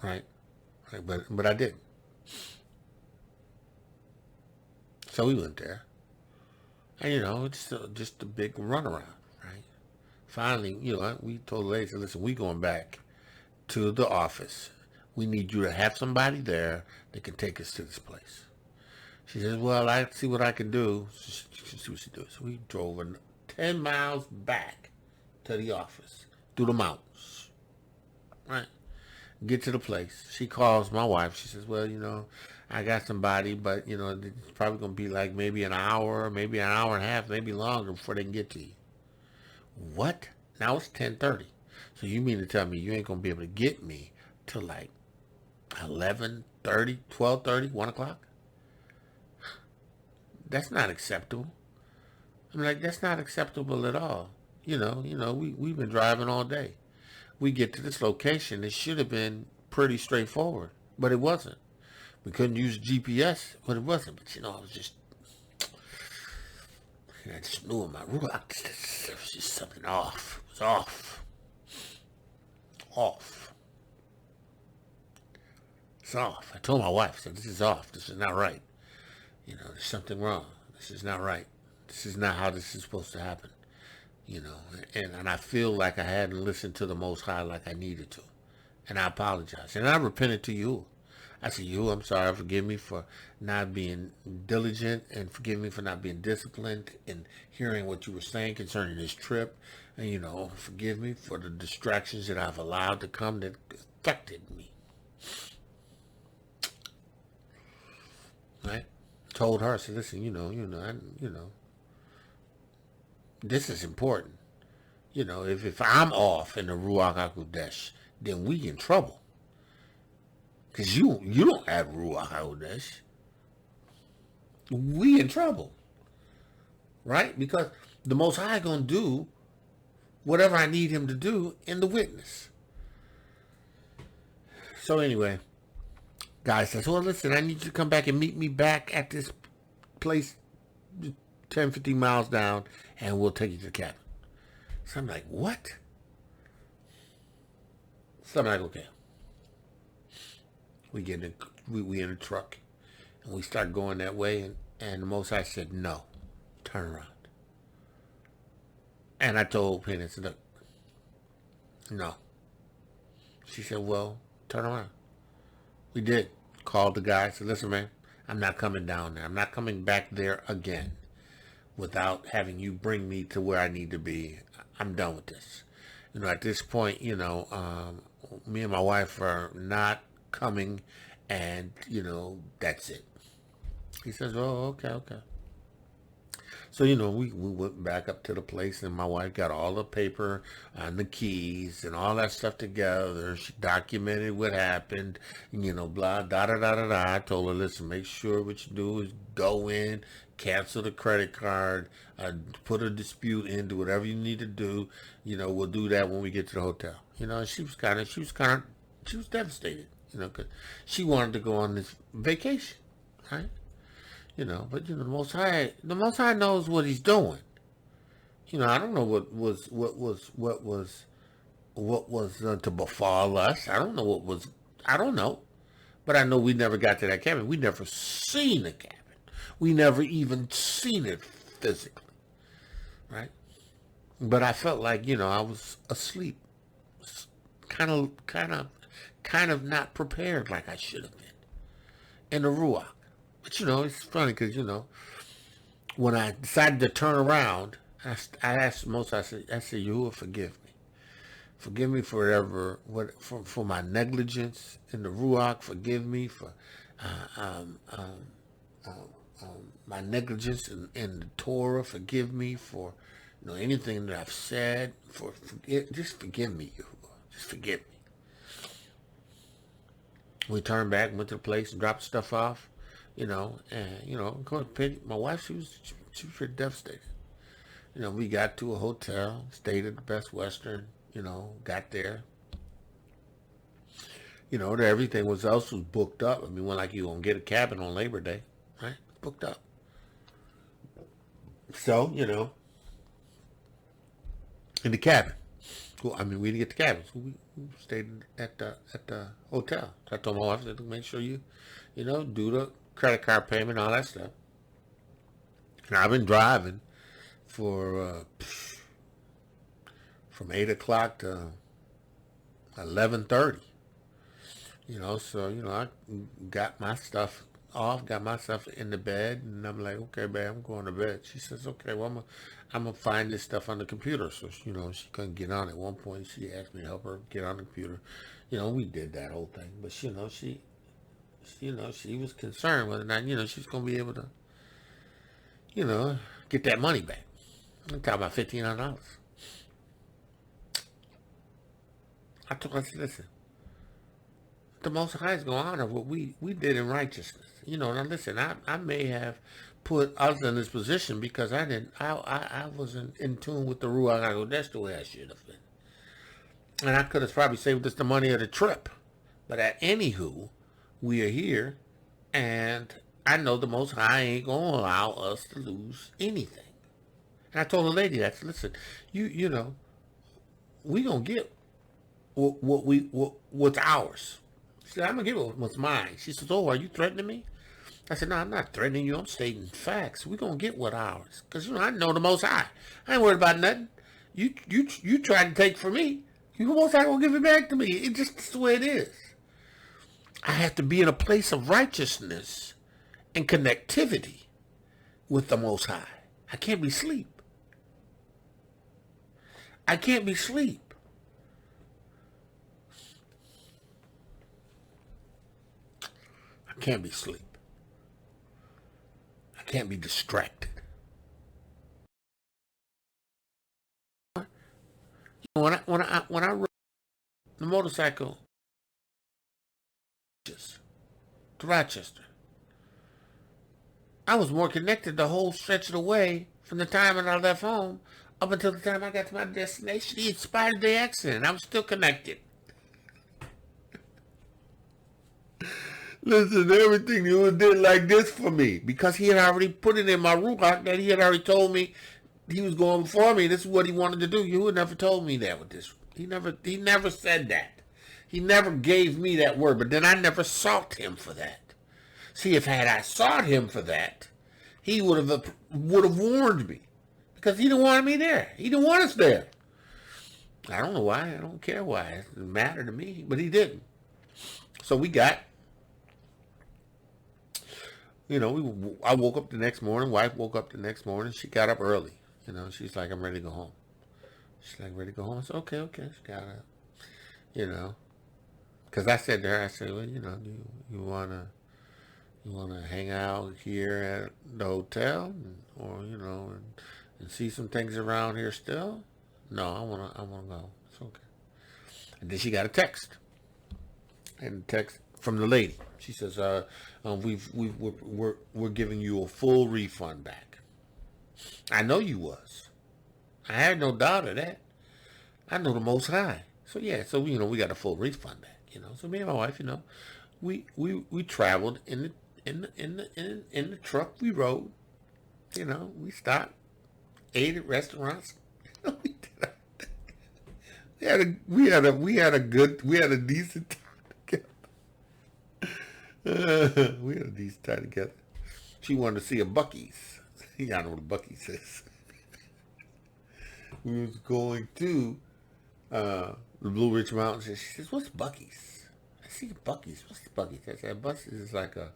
Right. But I didn't. So we went there. And, it's just a big runaround, right? Finally, we told the lady, said, listen, we going back to the office. We need you to have somebody there that can take us to this place. She says, well, I see what I can do. She see what she does. So we drove 10 miles back to the office through the mountains, right? Get to the place. She calls my wife. She says, well, I got somebody, but, it's probably going to be like maybe an hour, maybe an hour and a half, maybe longer before they can get to you. What? Now it's 10:30. So you mean to tell me you ain't going to be able to get me till like 11:30, 12:30, 1 o'clock? That's not acceptable. I'm like, that's not acceptable at all. We've been driving all day. We get to this location. It should have been pretty straightforward, but it wasn't. We couldn't use GPS, but it wasn't. But, I just knew in my ruach, there was just something off. It was off. Off. It's off. I told my wife, I said, this is off. This is not right. There's something wrong. This is not right. This is not how this is supposed to happen. And I feel like I hadn't listened to the Most High like I needed to. And I apologize. And I repented to you. I said, I'm sorry. Forgive me for not being diligent and forgive me for not being disciplined and hearing what you were saying concerning this trip. And, forgive me for the distractions that I've allowed to come that affected me. Right? Told her, I said, listen, this is important. If I'm off in the Ruach HaKodesh, then we in trouble. Because you don't have Ruach HaKodesh. We in trouble. Right? Because the Most High going to do whatever I need him to do in the witness. So anyway, guy says, well, listen, I need you to come back and meet me back at this place 10, 15 miles down, and we'll take you to the cabin. So I'm like, what? So I'm like, okay. We get in, we in a truck, and we start going that way, and the Most High said, no, turn around. And I told Penny, I said, look, no. She said, well, turn around. We did. Called the guy, said, listen, man, I'm not coming down there. I'm not coming back there again without having you bring me to where I need to be. I'm done with this. At this point, me and my wife are not coming, and, that's it. He says, oh, okay. So, we went back up to the place, and my wife got all the paper and the keys and all that stuff together. She documented what happened, blah, da. I told her, listen, make sure what you do is go in, cancel the credit card, put a dispute in, do whatever you need to do. We'll do that when we get to the hotel. She was devastated, because she wanted to go on this vacation, right? But the Most High knows what he's doing. I don't know what was to befall us. I don't know. But I know we never got to that cabin. We never seen the cabin. We never even seen it physically, right? But I felt like, I was asleep, kind of not prepared like I should have been in the Ruach. But, it's funny because, when I decided to turn around, I asked Moses, I said, Yahuah, forgive me. Forgive me for for my negligence in the Ruach. Forgive me for my negligence in the Torah. Forgive me for anything that I've said. Just forgive me, Yahuah. Just forgive me. We turned back, went to the place, and dropped stuff off, and of course, my wife, she was pretty devastated. We got to a hotel, stayed at the Best Western, got there. Everything else was booked up. I mean, when like you gonna get a cabin on Labor Day, right? Booked up. So, in the cabin. Well, I mean, we didn't get the cabin. So we stayed at the hotel. So I told my wife to make sure you do the credit card payment, all that stuff. And I've been driving for from 8 o'clock to 11:30. So I got my stuff off, got myself in the bed, and I'm like, okay, babe, I'm going to bed. She says, okay, well, I'm gonna find this stuff on the computer. So she couldn't get on. At one point, she asked me to help her get on the computer. We did that whole thing, but she was concerned whether or not she was gonna be able to get that money back. I'm talking about $1,500. I told her, I said, listen, the Most High is going to honor what we did in righteousness. Now listen, I may have put us in this position because I wasn't in tune with the Ruach. I go, that's the way I should have been. And I could have probably saved us the money of the trip. But anywho, we are here, and I know the Most High ain't going to allow us to lose anything. And I told the lady that, listen, we going to get what's ours. She said, I'm going to give it what's mine. She says, oh, are you threatening me? I said, no, I'm not threatening you. I'm stating facts. We're going to get what ours. Because, I know the Most High. I ain't worried about nothing. You tried to take from me. You Most High going to give it back to me. It's just the way it is. I have to be in a place of righteousness and connectivity with the Most High. I can't be asleep. I can't be asleep. I can't be asleep. I can't be distracted. When I rode the motorcycle to Rochester, I was more connected the whole stretch of the way from the time that I left home up until the time I got to my destination. In spite of the accident, I was still connected. Listen, everything you did like this for me because he had already put it in my ruach that he had already told me he was going before me. This is what he wanted to do. You never told me that with this. He never said that. He never gave me that word, but then I never sought him for that. See, if I sought him for that, he would have warned me because he didn't want me there. He didn't want us there. I don't know why. I don't care why. It doesn't matter to me, but he didn't. So we got. I woke up the next morning. Wife woke up the next morning. She got up early. She's like, I'm ready to go home. She's like, ready to go home? I said, okay. She got up, because I said to her, I said, well, do you want to hang out here at the hotel or, and see some things around here still? No, I want to go. It's okay. And then she got a text. And text from the lady. She says, we're giving you a full refund back. I know you was. I had no doubt of that. I know the Most High. So yeah, so we got a full refund back. So me and my wife, we traveled in the truck. We rode. We stopped, ate at restaurants. We had a decent time together. We had a decent time together. She wanted to see a Buc-ee's. Y'all know what a Buc-ee's is. We was going to the Blue Ridge Mountains. She says, "What's Buc-ee's?" I see Buc-ee's. What's the Buc-ee's? I said, "Buc-ee's is like a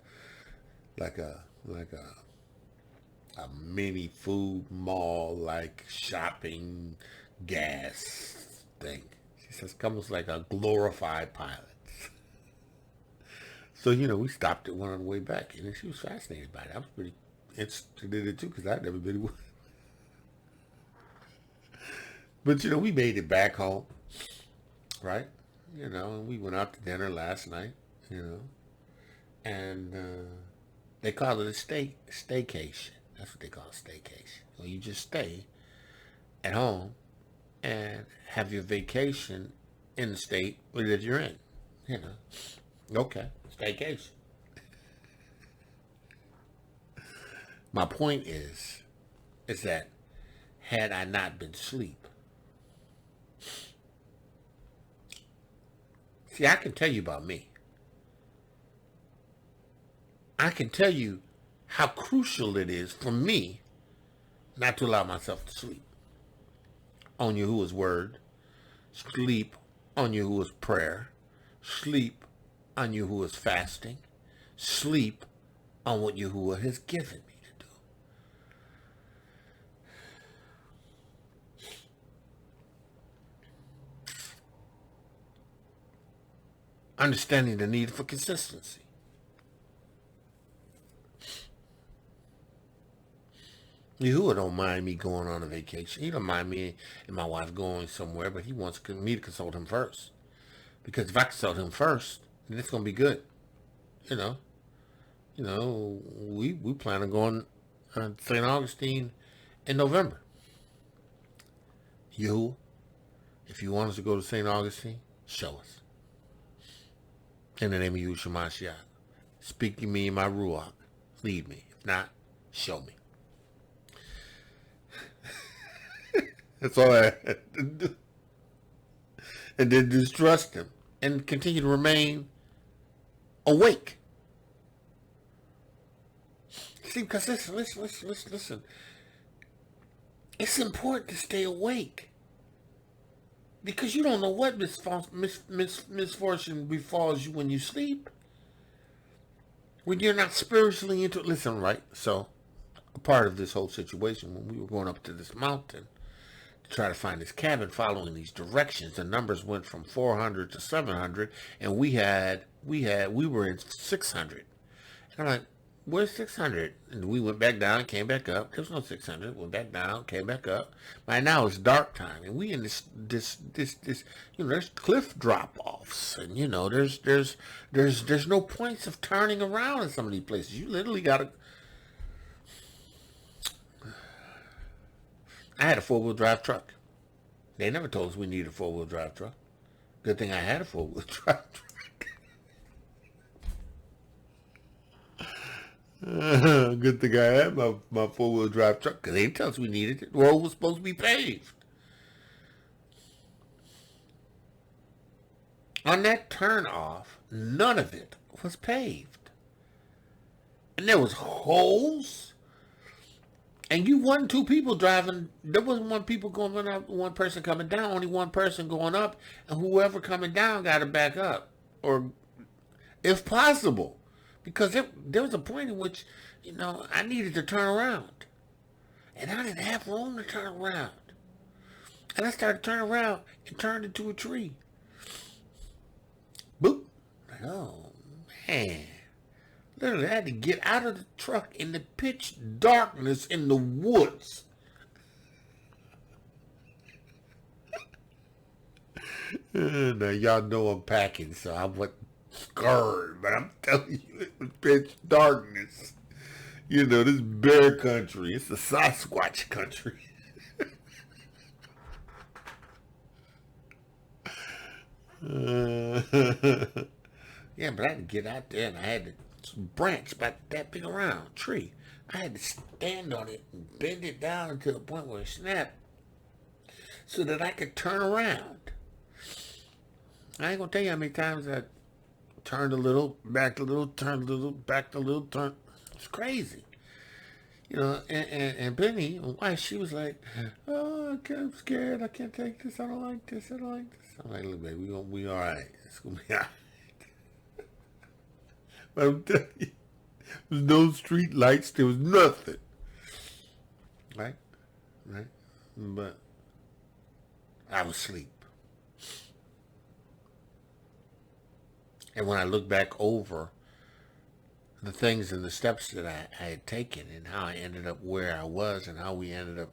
mini food mall, like shopping gas thing." She says, almost like a glorified pilot. So, you know, we stopped at one on the way back, and she was fascinated by it. I was pretty interested in it, too, because I'd never been one. But, you know, we made it back home, right? You know, and we went out to dinner last night, you know, and they call it a staycation. That's what they call a staycation. Well, you just stay at home and have your vacation in the state that you're in, you know. Okay, staycation. My point is that had I not been asleep, see, I can tell you about me. I can tell you how crucial it is for me not to allow myself to sleep on Yahuwah's word, sleep on Yahuwah's prayer, sleep on Yahuwah's fasting, sleep on what Yahuwah has given me to do. Understanding the need for consistency. Yahuwah don't mind me going on a vacation. He don't mind me and my wife going somewhere, but he wants me to consult him first. Because if I consult him first, then it's going to be good. You know, we plan on going to St. Augustine in November. Yahuwah, if you want us to go to St. Augustine, show us. In the name of Yahushua Ha'Mashiach. Speak to me in my Ruach. Lead me. If not, show me. That's all I had to do. And then just trust him and continue to remain awake. See, because listen. It's important to stay awake. Because you don't know what misfortune befalls you when you sleep. When you're not spiritually into it. Listen, right? So, a part of this whole situation, when we were going up to this mountain to try to find this cabin, following these directions, the numbers went from 400 to 700, and we were in 600. And I'm like, where's 600? And we went back down, came back up. There was no 600. Went back down, came back up. By now it's dark time, and we in this, you know, there's cliff drop-offs, and you know, there's no points of turning around in some of these places. You literally gotta. I had a 4-wheel drive truck. They never told us we needed a 4-wheel drive truck. Good thing I had a 4-wheel drive truck. Good thing I had my 4-wheel drive truck, because they didn't tell us we needed it. The road was supposed to be paved. On that turn off, none of it was paved. And there was holes. And you wasn't two people driving. There wasn't one person coming down, only one person going up. And whoever coming down got to back up. Or, if possible. Because there was a point in which, you know, I needed to turn around. And I didn't have room to turn around. And I started turning around and turned into a tree. Boop. Oh, man. Literally, I had to get out of the truck in the pitch darkness in the woods. Now, y'all know I'm packing, so I wasn't scared. But I'm telling you, it was pitch darkness. You know, this bear country. It's the Sasquatch country. Yeah, but I had to get out there, and I had to branch about that big around tree. I had to stand on it and bend it down to the point where it snapped so that I could turn around. I ain't gonna tell you how many times I turned a little, backed a little, turned a little, backed a little, turned. It's crazy. You know, and Benny, my wife, she was like, oh, I'm scared. I can't take this. I don't like this. I don't like this. I'm like, look, baby, we all right. It's gonna be all right. But I'm telling you, there was no street lights. There was nothing. Right? But I was asleep. And when I look back over the things and the steps that I had taken and how I ended up where I was and how we ended up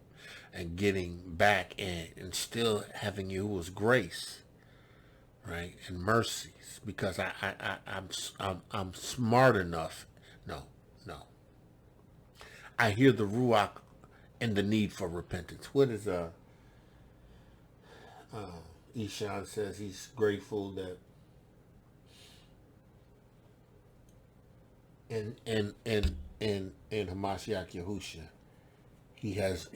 and getting back and still having Yahuah's grace, right, and mercies, because I'm smart enough. No. I hear the Ruach and the need for repentance. What is Eshan says he's grateful that in Hamashiach Yahusha he has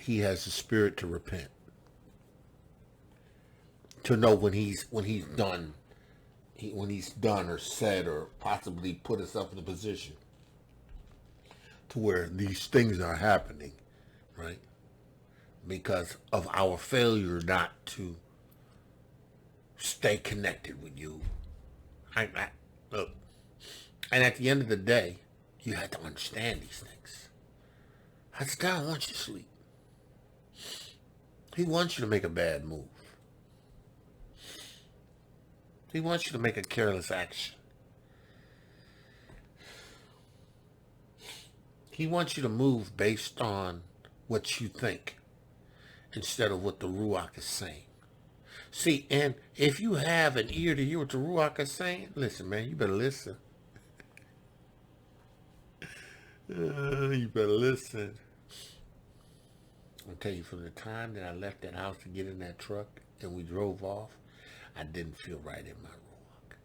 the spirit to repent, to know when he's done, when he's done or said or possibly put himself in a position to where these things are happening, right? Because of our failure not to stay connected with you. Look, and at the end of the day, you have to understand these things. That's God wants you to sleep. He wants you to make a bad move. He wants you to make a careless action. He wants you to move based on what you think instead of what the Ruach is saying. See, and if you have an ear to hear what the Ruach is saying, listen, man, you better listen. You better listen. I'll tell you, from the time that I left that house to get in that truck and we drove off, I didn't feel right in my Ruach.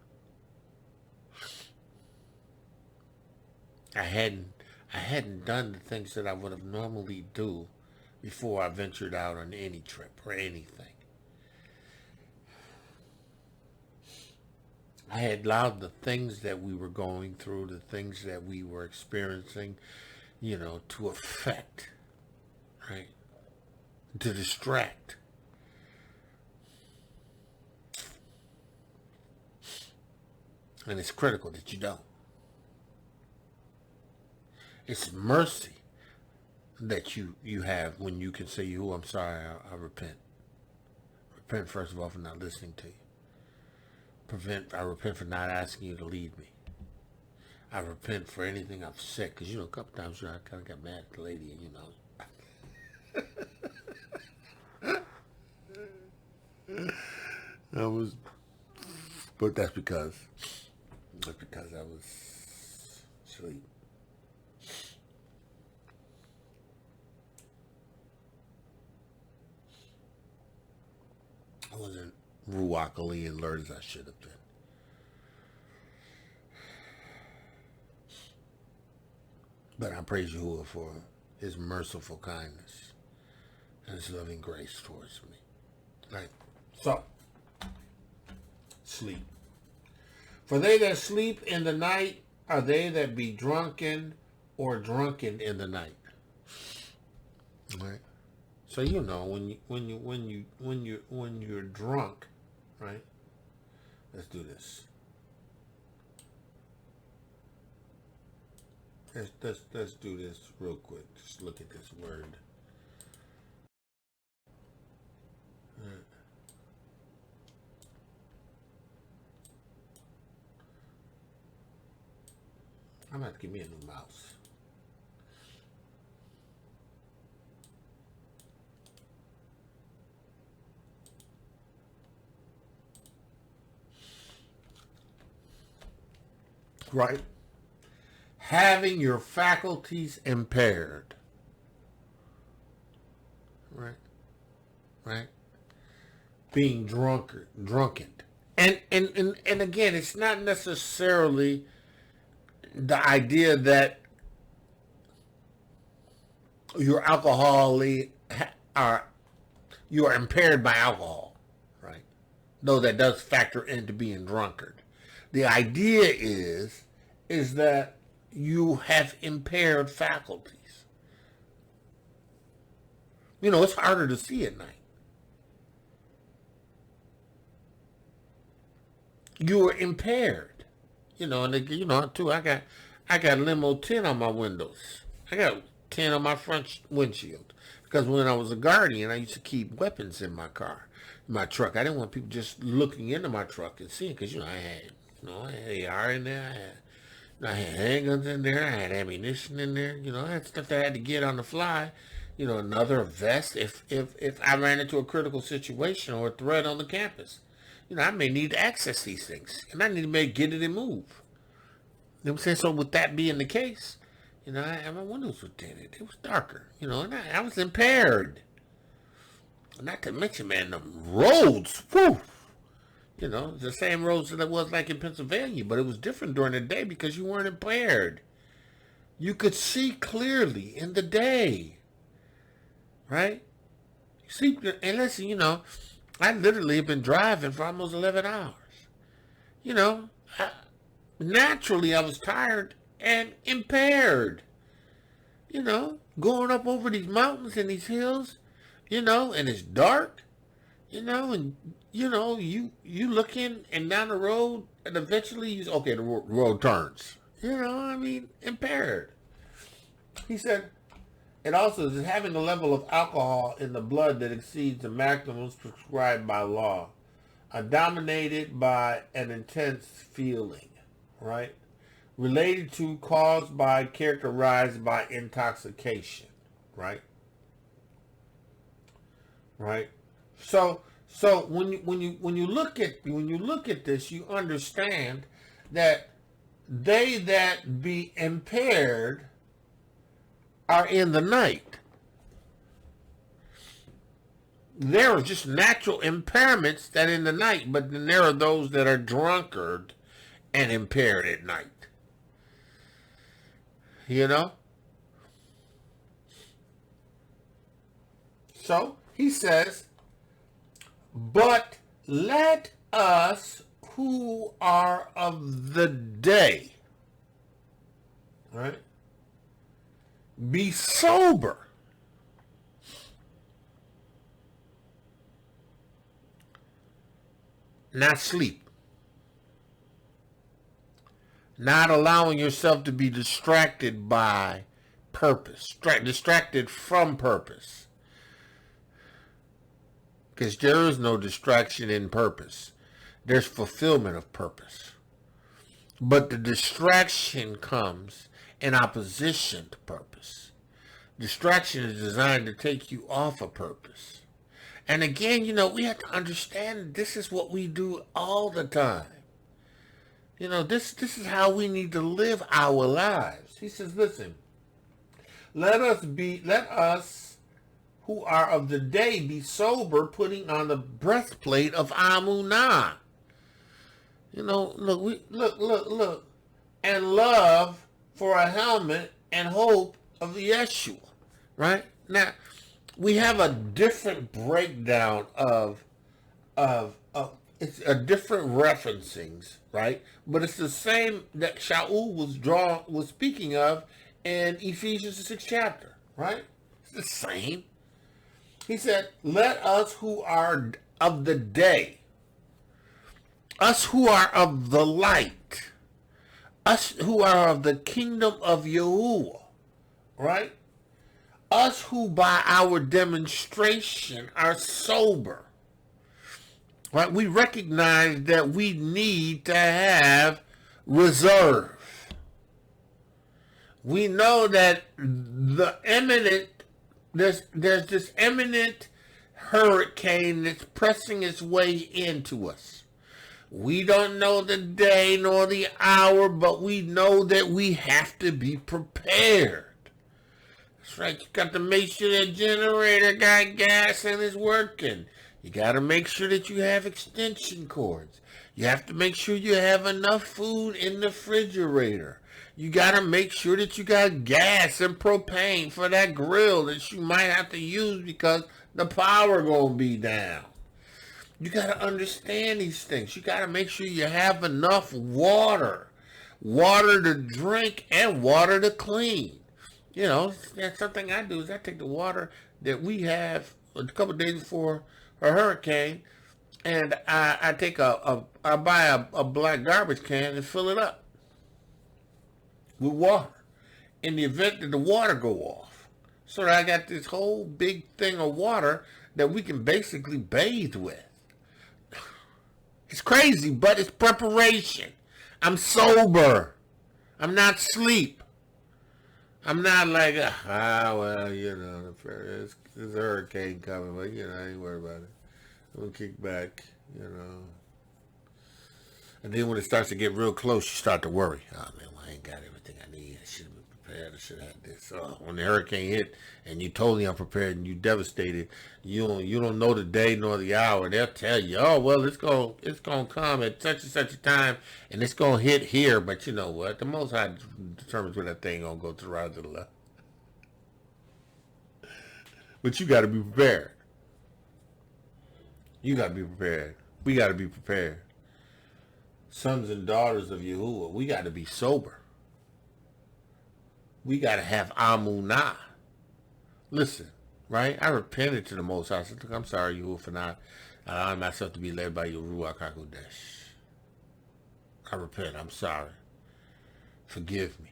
I hadn't done the things that I would have normally do before I ventured out on any trip or anything. I had allowed the things that we were going through, the things that we were experiencing, to affect, right? To distract. And it's critical that you don't. It's mercy that you have when you can say, "Yahuah, I'm sorry, I repent." Repent, first of all, for not listening to you. I repent for not asking you to lead me. I repent for anything I've said, because, a couple times I kind of got mad at the lady, but that's because I was asleep. I wasn't ruachally alert as I should have been. But I praise Yahuah for his merciful kindness and his loving grace towards me. Right? So, sleep. For they that sleep in the night are they that be drunken or drunken in the night. Right? So when you're drunk, right? Let's do this. Let's do this real quick. Just look at this word. I'm gonna have to give me a new mouse. Right? Having your faculties impaired. Right? Being drunken. And again, it's not necessarily the idea that you're you are impaired by alcohol, right? Though that does factor into being drunkard. The idea is that you have impaired faculties. It's harder to see at night. You are impaired. Too, I got limo 10 on my windows. I got 10 on my front windshield. Because when I was a guardian, I used to keep weapons in my car, in my truck. I didn't want people just looking into my truck and seeing, because, I had I had AR in there. I had handguns in there. I had ammunition in there. I had stuff that I had to get on the fly. Another vest if I ran into a critical situation or a threat on the campus. I may need to access these things, and I need to get it and move. You know what I'm saying? So with that being the case, my windows were tinted. It was darker, and I was impaired. Not to mention, man, the roads, whew, the same roads that it was like in Pennsylvania, but it was different during the day because you weren't impaired. You could see clearly in the day, right? See, and listen, I literally have been driving for almost 11 hours. Naturally I was tired and impaired. Going up over these mountains and these hills, and it's dark, and you looking and down the road, and eventually the road turns. Impaired. He said, it also is having a level of alcohol in the blood that exceeds the maximums prescribed by law, dominated by an intense feeling, right? Related to, caused by, characterized by intoxication, right? Right. So when you look at this, you understand that they that be impaired are in the night. There are just natural impairments that in the night, but then there are those that are drunkard and impaired at night. So he says, but let us who are of the day, right, be sober. Not sleep. Not allowing yourself to be distracted by purpose. Distracted from purpose. Because there is no distraction in purpose. There's fulfillment of purpose. But the distraction comes in opposition to purpose. Distraction is designed to take you off of purpose. And again, we have to understand this is what we do all the time. This is how we need to live our lives. He says, listen, let us who are of the day be sober, putting on the breastplate of Amunah. Look, and love for a helmet and hope of the yeshu, right? Now, we have a different breakdown of it's a different referencings, right? But it's the same that Shaul was speaking of in Ephesians the 6th chapter, right? It's the same. He said, let us who are of the day, us who are of the light, us who are of the kingdom of Yahuah, right? Us who by our demonstration are sober, right? We recognize that we need to have reserve. We know that there's this imminent hurricane that's pressing its way into us. We don't know the day nor the hour, but we know that we have to be prepared. That's right. You got to make sure that generator got gas and is working. You got to make sure that you have extension cords. You have to make sure you have enough food in the refrigerator. You got to make sure that you got gas and propane for that grill that you might have to use because the power going to be down. You got to understand these things. You got to make sure you have enough water. Water to drink and water to clean. That's something I do is I take the water that we have a couple of days before a hurricane, and I buy a black garbage can and fill it up with water in the event that the water go off. So that I got this whole big thing of water that we can basically bathe with. It's crazy, but it's preparation. I'm sober. I'm not asleep. I'm not like, well, you know, there's a hurricane coming, but, you know, I ain't worried about it. I'm going to kick back, you know. And then when it starts to get real close, you start to worry. Oh, man, well, I ain't got everything I need. I should have been prepared. I should have had this. When the hurricane hit and you totally unprepared and you devastated, you don't know the day nor the hour. They'll tell you, oh, well, it's gonna come at such and such a time, and it's gonna hit here. But you know what? The Most High determines when that thing gonna go to the right or to the left. But you got to be prepared. You got to be prepared. We got to be prepared. Sons and daughters of Yahuah, we got to be sober. We got to have amunah. Listen, right? I repented to the Most High. I said, I'm sorry, Yahuah, for not allowing myself to be led by your Ruach HaKodesh. I repent. I'm sorry. Forgive me.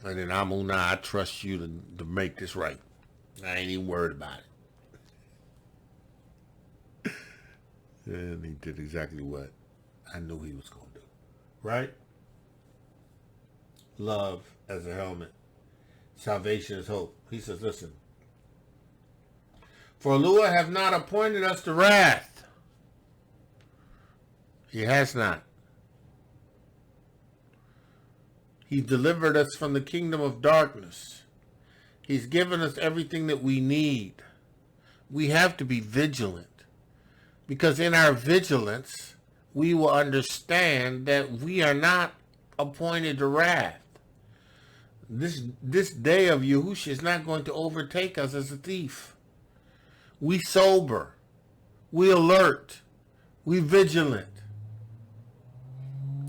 And then amunah, I trust you to make this right. I ain't even worried about it. And he did exactly what I knew he was going to do. Right? Love as a helmet. Salvation is hope. He says, listen. For Elohiym have not appointed us to wrath. He has not. He delivered us from the kingdom of darkness. He's given us everything that we need. We have to be vigilant. Because in our vigilance, we will understand that we are not appointed to wrath. This day of Yahusha is not going to overtake us as a thief. We sober. We alert. We vigilant.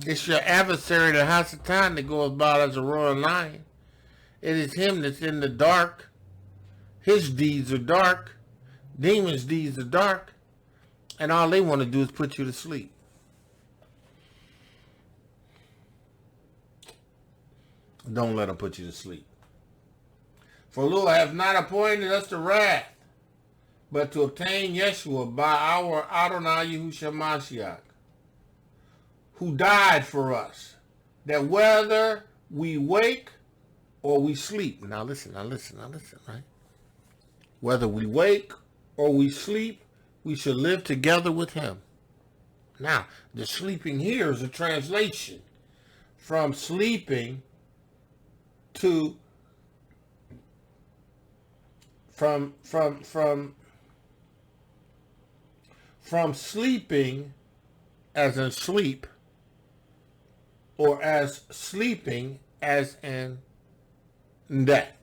It's your adversary, the Hasatan, that goes about as a roaring lion. It is him that's in the dark. His deeds are dark. Demons' deeds are dark. And all they want to do is put you to sleep. Don't let them put you to sleep. For Lull have not appointed us to wrath, but to obtain Yeshua by our Adonai Yahusha Ha'Mashiach, who died for us, that whether we wake or we sleep. Now listen, right? Whether we wake or we sleep, we should live together with him. Now, the sleeping here is a translation from sleeping to from sleeping as in sleep, or as sleeping as in death.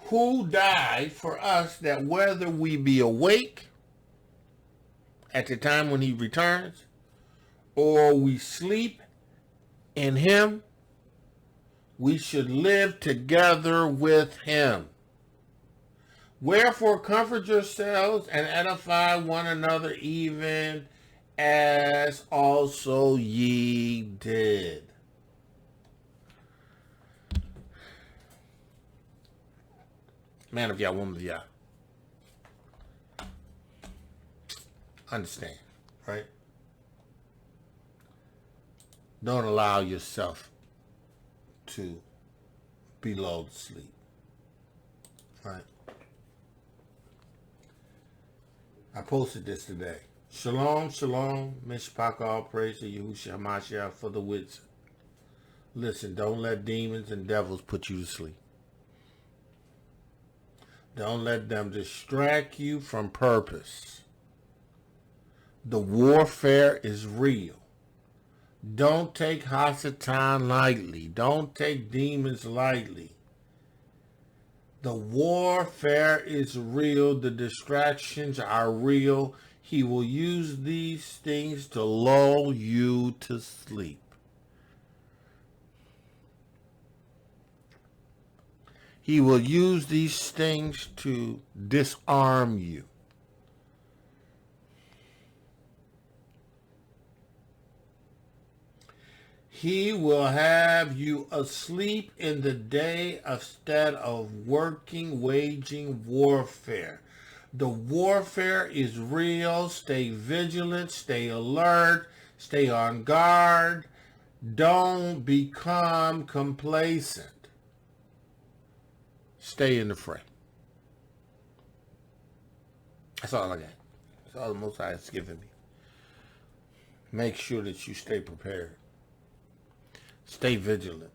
Who died for us, that whether we be awake at the time when he returns, or we sleep in him, we should live together with him. Wherefore comfort yourselves and edify one another, even as also ye did. Man of Yah, woman of Yah. Understand, right? Don't allow yourself to be lulled to sleep, right? I posted this today. Shalom, shalom, mishpach, all praise to Yahushua Ha'Mashiach for the wisdom. Listen, don't let demons and devils put you to sleep. Don't let them distract you from purpose. The warfare is real. Don't take Hasatan lightly. Don't take demons lightly. The warfare is real. The distractions are real. He will use these things to lull you to sleep. He will use these things to disarm you. He will have you asleep in the day instead of waging warfare. The warfare is real. Stay vigilant, stay alert, Stay on guard. Don't become complacent. Stay in the fray. That's all I got. That's all the Most High has given me. Make sure that you stay prepared. Stay vigilant.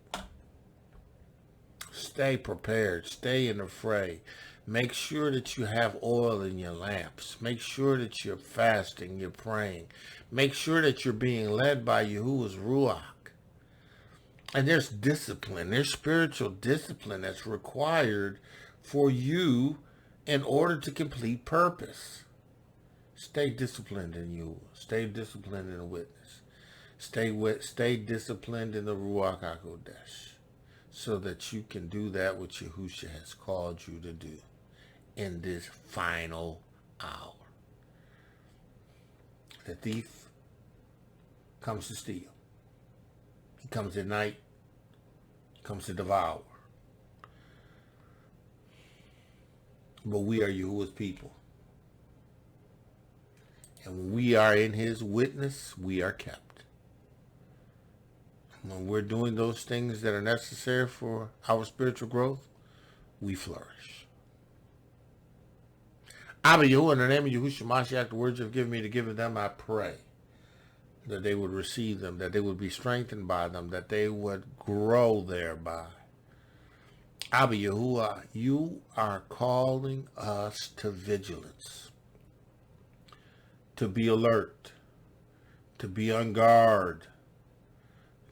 Stay prepared. Stay in the fray. Make sure that you have oil in your lamps. Make sure that you're fasting, you're praying. Make sure that you're being led by Yahuwah's Ruach. And there's discipline. There's spiritual discipline that's required for you in order to complete purpose. Stay disciplined in you. Stay disciplined in the witness. Stay disciplined in the Ruach HaKodesh, so that you can do that which Yahusha has called you to do in this final hour. The thief comes to steal. He comes at night. He comes to devour. But we are Yahuwah's people. And when we are in his witness, we are kept. When we're doing those things that are necessary for our spiritual growth, we flourish. Abba Yahuwah, in the name of Yahushua Ha'Mashiach, the words you've given me to give them, I pray that they would receive them, that they would be strengthened by them, that they would grow thereby. Abba Yahuwah, you are calling us to vigilance, to be alert, to be on guard,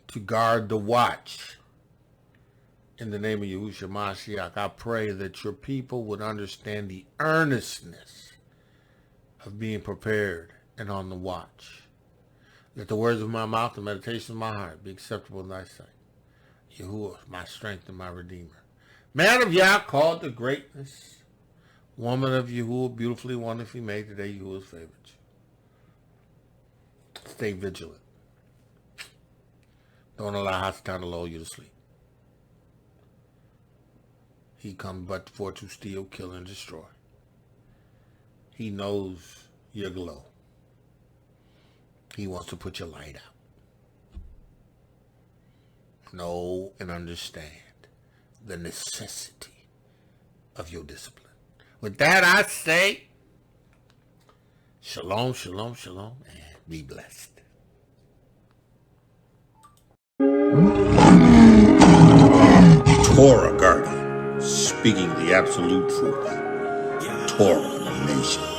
to guard the watch. In the name of Yahushua Ha'Mashiach, I pray that your people would understand the earnestness of being prepared and on the watch. Let the words of my mouth and meditation of my heart be acceptable in thy sight. Yahuwah, my strength and my redeemer. Man of Yah, called to greatness. Woman of Yahuwah, beautifully, wonderfully made. Today, Yahuwah's favorite. Stay vigilant. Don't allow Hasatan to lull you to sleep. He comes but for to steal, kill, and destroy. He knows your glow. He wants to put your light out. Know and understand the necessity of your discipline. With that, I say, shalom, shalom, shalom, and be blessed. Torah Guardian, speaking the absolute truth. Torah Nation.